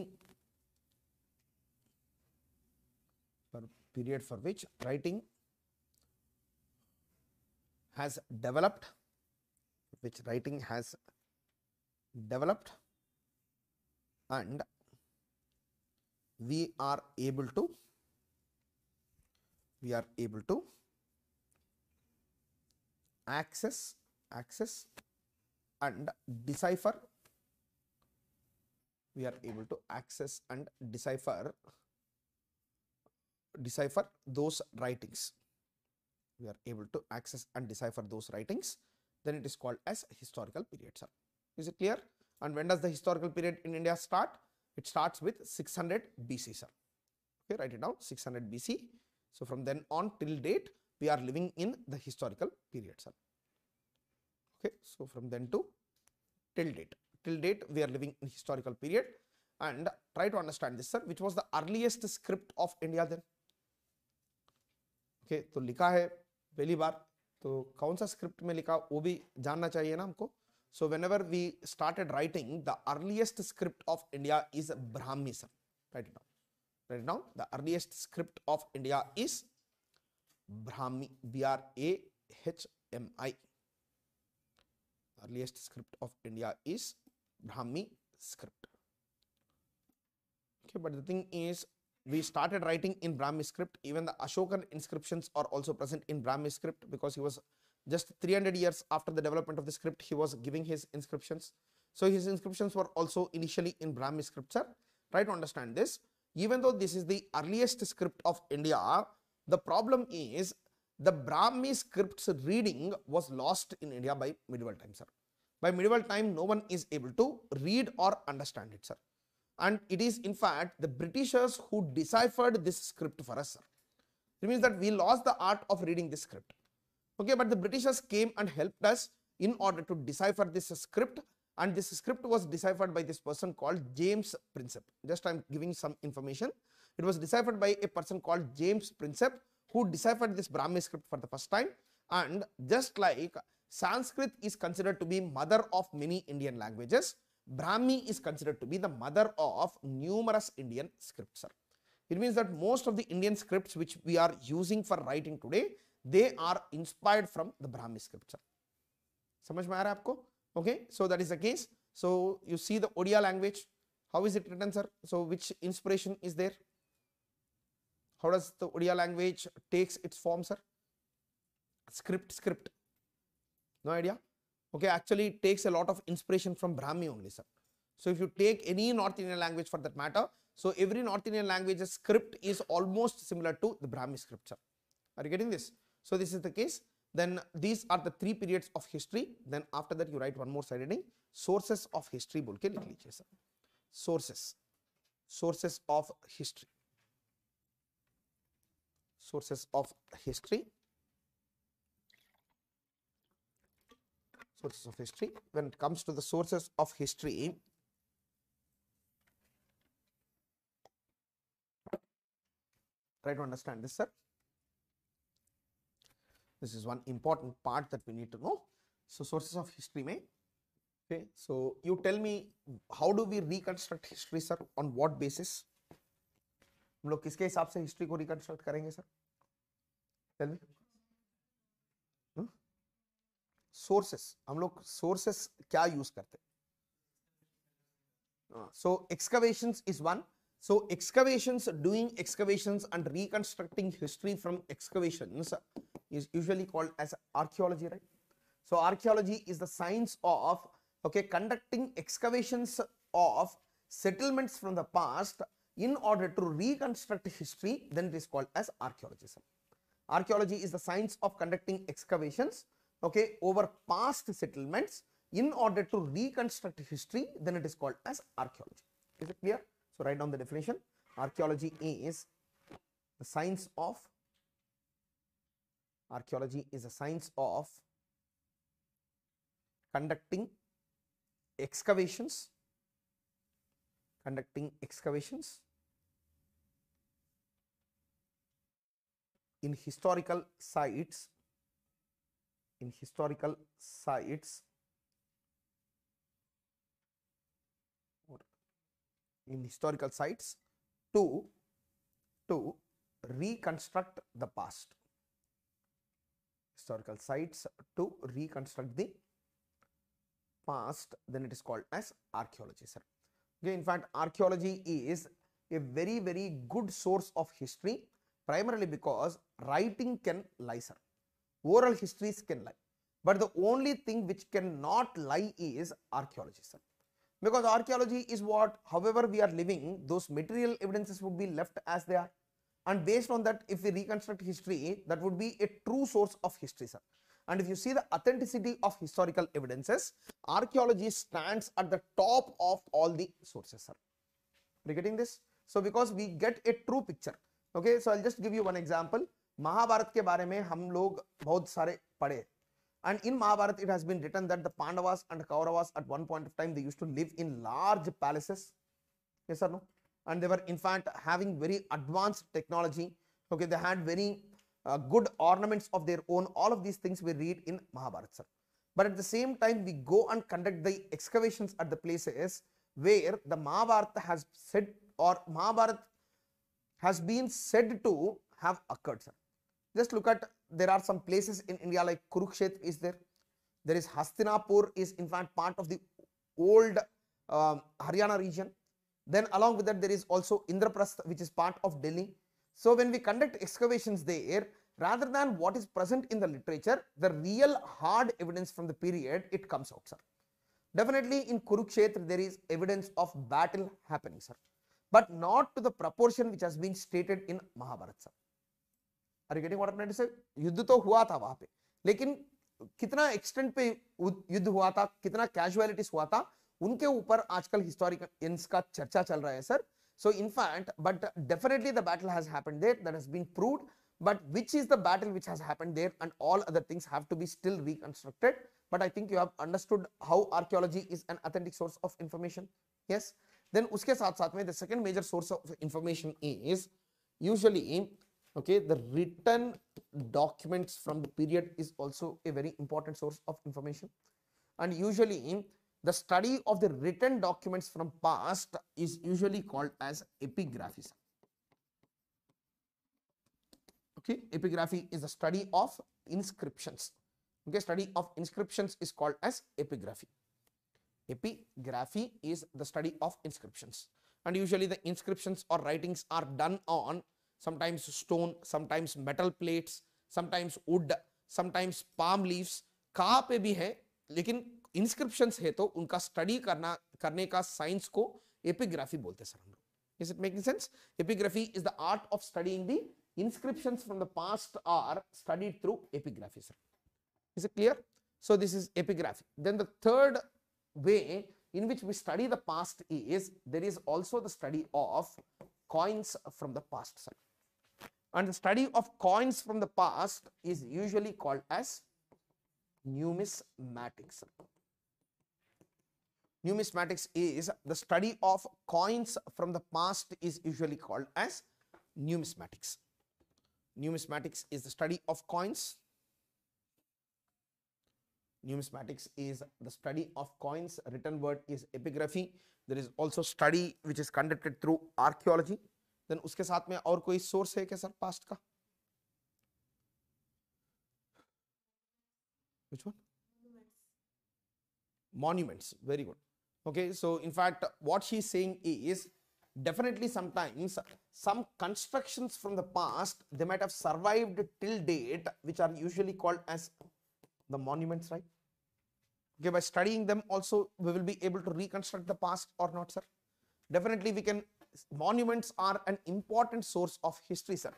has developed, and we are able to access and decipher those writings. We are able to access and decipher those writings. Then it is called as historical period, sir. Is it clear? And when does the historical period in India start? It starts with 600 BC, sir. Okay, write it down, 600 BC. So from then on till date, we are living in the historical period, sir. Okay, so from then to till date we are living in historical period. And try to understand this, sir. Which was the earliest script of India then? Okay, तो लिखा है पहली बार, तो कौन सा script में लिखा वो भी जानना चाहिए ना हमको. So whenever we started writing, the earliest script of India is Brahmi, sir. Write it down. The earliest script of India is Brahmi, Brahmi. Earliest script of India is Brahmi script. Okay, but the thing is, we started writing in Brahmi script. Even the Ashokan inscriptions are also present in Brahmi script, because he was just 300 years after the development of the script, he was giving his inscriptions. So his inscriptions were also initially in Brahmi script, sir. Try to understand this. Even though this is the earliest script of India, the problem is the Brahmi script's reading was lost in India by medieval time, sir. By medieval time, no one is able to read or understand it, sir. And it is in fact the Britishers who deciphered this script for us, sir. It means that we lost the art of reading this script. Okay, but the Britishers came and helped us in order to decipher this script, and this script was deciphered by this person called James Prinsep. Just I am giving some information. It was deciphered by a person called James Prinsep, who deciphered this Brahmi script for the first time. And just like Sanskrit is considered to be mother of many Indian languages, Brahmi is considered to be the mother of numerous Indian scripts, sir. It means that most of the Indian scripts which we are using for writing today, they are inspired from the Brahmi script, sir. समझ में आ रहा है आपको? Okay, so that is the case. So you see the Odia language, how is it written, sir? So which inspiration is there? How does the Odia language takes its form, sir? Script. No idea? Okay, actually it takes a lot of inspiration from Brahmi only, sir. So if you take any North Indian language for that matter, so every North Indian language's script is almost similar to the Brahmi script, sir. Are you getting this? So this is the case. Then these are the three periods of history. Then after that you write one more side heading, sources of history बोल के लिख लीजिए, sir. Sources of history. Sources of history. Sources of history. When it comes to the sources of history, try to understand this, sir. This is one important part that we need to know. So sources of history में, okay, so you tell me, how do we reconstruct history, sir? On what basis? हम लोग किसके हिसाब से history को reconstruct करेंगे, sir? Tell me. Sources, हम लोग sources क्या use करते हैं? So excavations is one. So excavations, doing excavations and reconstructing history from excavations is usually called as archaeology, right? So archaeology is the science of, okay, conducting excavations of settlements from the past in order to reconstruct history, then it is called as archaeology. Archaeology is the science of conducting excavations, okay, over past settlements in order to reconstruct history, then it is called as archaeology. Is it clear? So write down the definition. Archaeology is the science of conducting excavations in historical sites to reconstruct the past. Historical sites to reconstruct the past, then it is called as archaeology, sir. Okay, in fact, archaeology is a very, very good source of history, primarily because writing can lie, sir. Oral histories can lie. But the only thing which cannot lie is archaeology, sir. Because archaeology is what, however we are living, those material evidences would be left as they are. And based on that, if we reconstruct history, that would be a true source of history, sir. And if you see the authenticity of historical evidences, archaeology stands at the top of all the sources, sir. Are you getting this? So because we get a true picture. Okay, so I'll just give you one example. Mahabharat के बारे में हम लोग बहुत सारे पढ़े. And in Mahabharata, it has been written that the Pandavas and Kauravas at one point of time, they used to live in large palaces. Yes or no? And they were in fact having very advanced technology. Okay, they had very good ornaments of their own. All of these things we read in Mahabharata, sir. But at the same time, we go and conduct the excavations at the places where the Mahabharata has said, or Mahabharata has been said to have occurred, sir. Just look at, there are some places in India like Kurukshetra is there. There is Hastinapur is in fact part of the old Haryana region. Then along with that, there is also Indraprastha, which is part of Delhi. So when we conduct excavations there, rather than what is present in the literature, the real hard evidence from the period, it comes out, sir. Definitely in Kurukshetra, there is evidence of battle happening, sir. But not to the proportion which has been stated in Mahabharata, sir. Are you getting what I'm trying to say? युद्ध तो हुआ था वहां पे, लेकिन कितना extent पे युद्ध हुआ था, कितना कैजुअलिटीज हुआ था, उनके ऊपर आजकल हिस्टोरियंस का चर्चा चल रहा है, sir. So in fact, but definitely the battle has happened there, that has been proved, but which is the battle which has happened there, and all other things have to be still reconstructed. But I think you have understood how archaeology is an authentic source of information. Yes. Then uske साथ साथ में the second major source of information is usually, okay, the written documents from the period is also a very important source of information. And usually the study of the written documents from past is usually called as epigraphy. Okay, epigraphy is the study of inscriptions. Okay, study of inscriptions is called as epigraphy. Epigraphy is the study of inscriptions. And usually the inscriptions or writings are done on sometimes stone, sometimes metal plates, sometimes wood, sometimes palm leaves. कहाँ पे भी है, लेकिन inscriptions है तो उनका study करने का science को epigraphy बोलते सर हम लोग. Is it making sense? Epigraphy is the art of studying the inscriptions from the past are studied through epigraphy, sir. Is it clear? So this is epigraphy. Then the third way in which we study the past is, there is also the study of coins from the past, sir. And the study of coins from the past is usually called as numismatics. Numismatics is the study of coins from the past is usually called as numismatics. Numismatics is the study of coins. Numismatics is the study of coins. Written word is epigraphy. There is also study which is conducted through archaeology. Then उसके साथ में और कोई source है क्या sir past का? Which one? Monuments. Very good. Okay, so in fact, what she's saying is definitely sometimes some constructions from the past, they might have survived till date, which are usually called as the monuments, right? Okay, by studying them also, we will be able to reconstruct the past or not, sir? Definitely we can. Monuments are an important source of history, sir,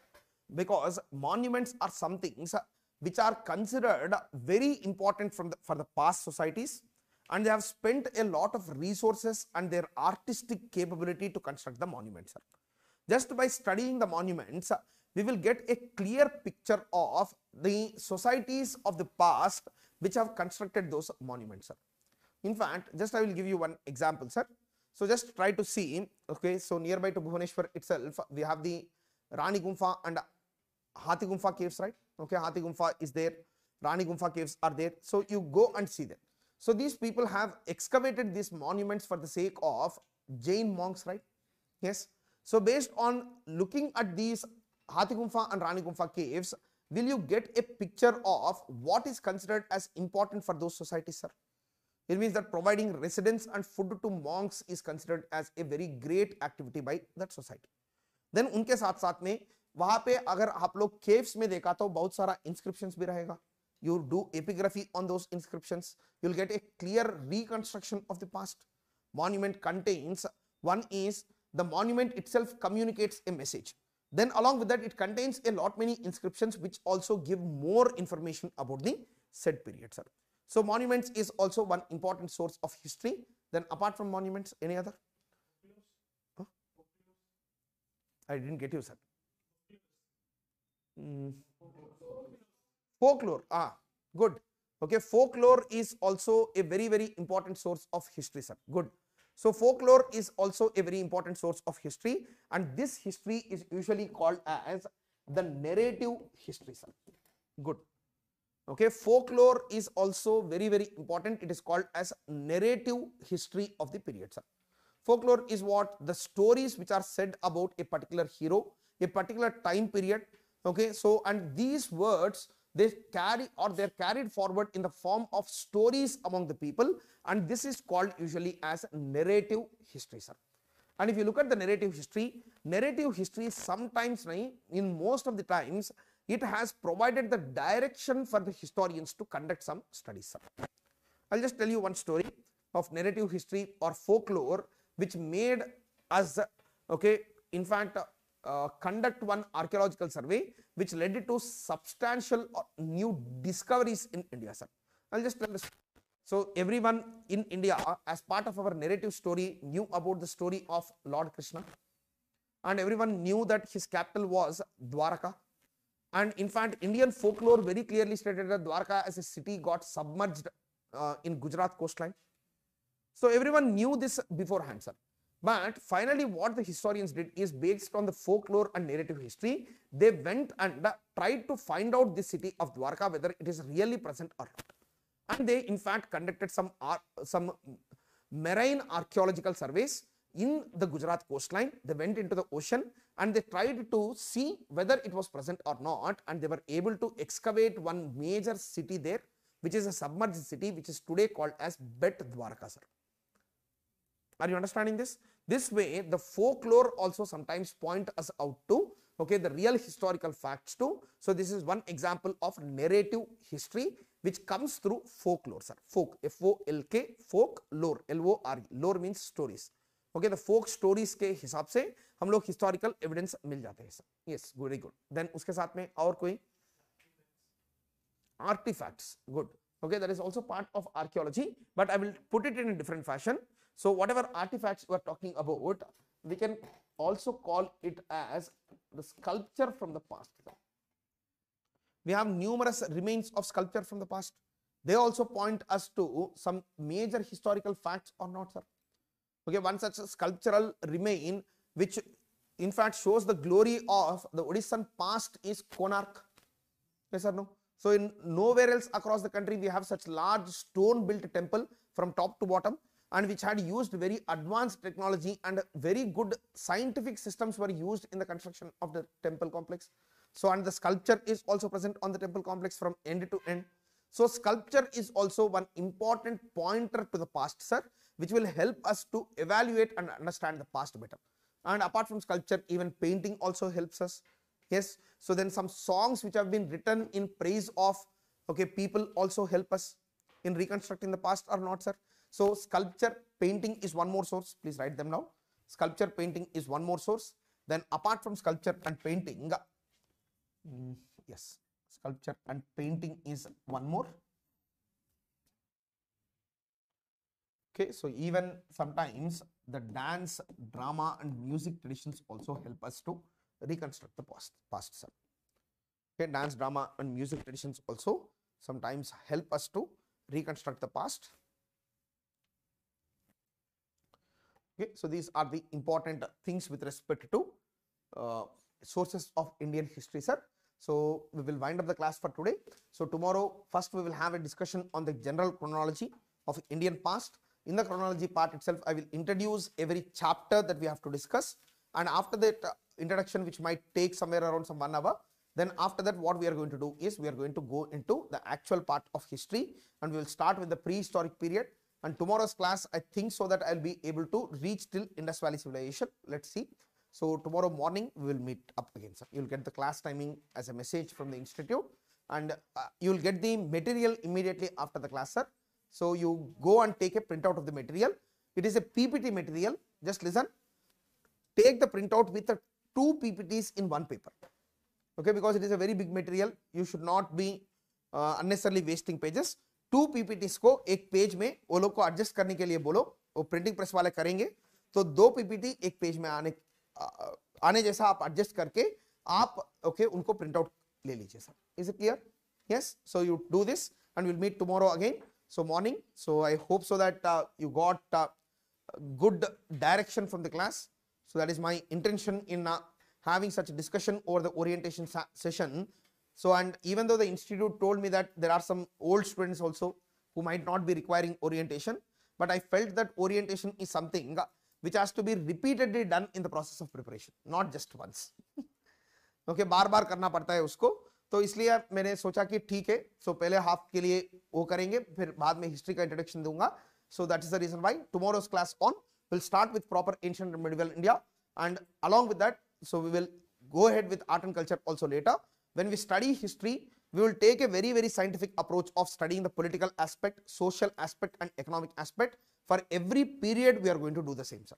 because monuments are some things which are considered very important for the past societies, and they have spent a lot of resources and their artistic capability to construct the monuments, sir. Just by studying the monuments, we will get a clear picture of the societies of the past which have constructed those monuments, sir. In fact, just I will give you one example, sir. So just try to see, okay, so nearby to Bhubaneswar itself, we have the Rani Gumpha and Hathi Gumpha caves, right? Okay, Hathi Gumpha is there, Rani Gumpha caves are there. So you go and see them. So these people have excavated these monuments for the sake of Jain monks, right? Yes. So based on looking at these Hathi Gumpha and Rani Gumpha caves, will you get a picture of what is considered as important for those societies, sir? It means that providing residence and food to monks is considered as a very great activity by that society. Then उनके साथ साथ में वहां पे अगर आप लोग caves में देखा तो बहुत सारा inscriptions भी रहेगा. You do epigraphy on those inscriptions. You'll get a clear reconstruction of the past. Monument contains, one is the monument itself communicates a message. Then along with that, it contains a lot many inscriptions which also give more information about the said period, sir. So monuments is also one important source of history. Then apart from monuments, any other? Huh? I didn't get you, sir. Folklore. Good. Okay, folklore is also a very, very important source of history, sir. Good. So folklore is also a very important source of history, and this history is usually called as the narrative history, sir. Good. Okay, folklore is also very, very important. It is called as narrative history of the period, sir. Folklore is what? The stories which are said about a particular hero, a particular time period. Okay, so and these words, they carry or they're carried forward in the form of stories among the people, and this is called usually as narrative history, sir. And if you look at the narrative history sometimes, in most of the times, it has provided the direction for the historians to conduct some studies, sir. I'll just tell you one story of narrative history or folklore which made us, okay, in fact, conduct one archaeological survey which led to substantial new discoveries in India, sir. I'll just tell this. So everyone in India, as part of our narrative story, knew about the story of Lord Krishna, and everyone knew that his capital was Dwaraka. And in fact, Indian folklore very clearly stated that Dwarka as a city got submerged in Gujarat coastline. So everyone knew this beforehand, sir. But finally, what the historians did is, based on the folklore and narrative history, they went and tried to find out the city of Dwarka, whether it is really present or not. And they in fact conducted some marine archaeological surveys in the Gujarat coastline. They went into the ocean and they tried to see whether it was present or not, and they were able to excavate one major city there, which is a submerged city, which is today called as Bet Dwarka, sir. Are you understanding this? This way, the folklore also sometimes point us out to, okay, the real historical facts too. So this is one example of narrative history which comes through folklore, sir. Folk, F-O-L-K, folk, lore, L-O-R-E. Lore means stories. Okay, the folk stories के हिसाब से हम लोग historical evidence मिल जाते हैं, sir. Yes, very good. Then उसके साथ में और कोई artifacts. Good. Okay, that is also part of archaeology, but I will put it in a different fashion. So whatever artifacts we are talking about, we can also call it as the sculpture from the past. We have numerous remains of sculpture from the past. They also point us to some major historical facts or not, sir. Okay, one such sculptural remain which in fact shows the glory of the Odissan past is Konark. Yes or no? So in nowhere else across the country we have such large stone built temple from top to bottom, and which had used very advanced technology and very good scientific systems were used in the construction of the temple complex. So and the sculpture is also present on the temple complex from end to end. So sculpture is also one important pointer to the past, sir, which will help us to evaluate and understand the past better. And apart from sculpture, even painting also helps us. Yes, so then some songs which have been written in praise of people also help us in reconstructing the past or not, sir. So sculpture, painting is one more source. Please write them down. Sculpture, painting is one more source. Then apart from sculpture and painting, yes, sculpture and painting is one more. Okay, so even sometimes the dance, drama and music traditions also help us to reconstruct the past, sir. Okay, dance, drama and music traditions also sometimes help us to reconstruct the past. Okay, so these are the important things with respect to sources of Indian history, sir. So we will wind up the class for today. So tomorrow, first we will have a discussion on the general chronology of Indian past. In the chronology part itself, I will introduce every chapter that we have to discuss, and after that introduction, which might take somewhere around some 1 hour, then after that what we are going to do is we are going to go into the actual part of history, and we will start with the prehistoric period. And tomorrow's class, I think so that I'll be able to reach till Indus Valley civilization. Let's see. So tomorrow morning we will meet up again, sir. You'll get the class timing as a message from the institute, and you'll get the material immediately after the class, sir. So you go and take a printout of the material. It is a PPT material. Just listen. Take the printout with the 2 PPTs in 1 paper. Okay, because it is a very big material. You should not be unnecessarily wasting pages. 2 PPTs को एक page में वो लोग को adjust करने के लिए बोलो, वो प्रिंटिंग प्रेस वाले करेंगे, तो 2 PPT एक पेज में आने जैसा आप एडजस्ट करके आप उनको प्रिंट आउट ले लीजिए, sir. Is it clear? Yes. So you do this and we'll meet tomorrow again. So morning. So I hope so that you got good direction from the class. So that is my intention in having such a discussion over the orientation session. So, and even though the institute told me that there are some old students also who might not be requiring orientation, but I felt that orientation is something which has to be repeatedly done in the process of preparation, not just once. Okay, बार बार करना पड़ता है उसको, तो इसलिए मैंने सोचा कि ठीक है, सो पहले हाफ के लिए वो करेंगे, फिर बाद में हिस्ट्री का इंट्रोडक्शन दूंगा. So that is the reason why tomorrow's class on will start with proper ancient and medieval India, and along with that, so we will go ahead with art and culture also later. When we study history, we will take a very, very scientific approach of studying the political aspect, social aspect and economic aspect. For every period, we are going to do the same, sir.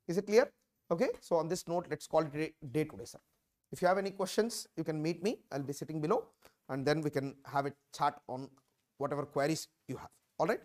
Is it clear? Okay, so on this note, let's call it a day today, sir. If you have any questions, you can meet me. I'll be sitting below, and then we can have a chat on whatever queries you have. All right.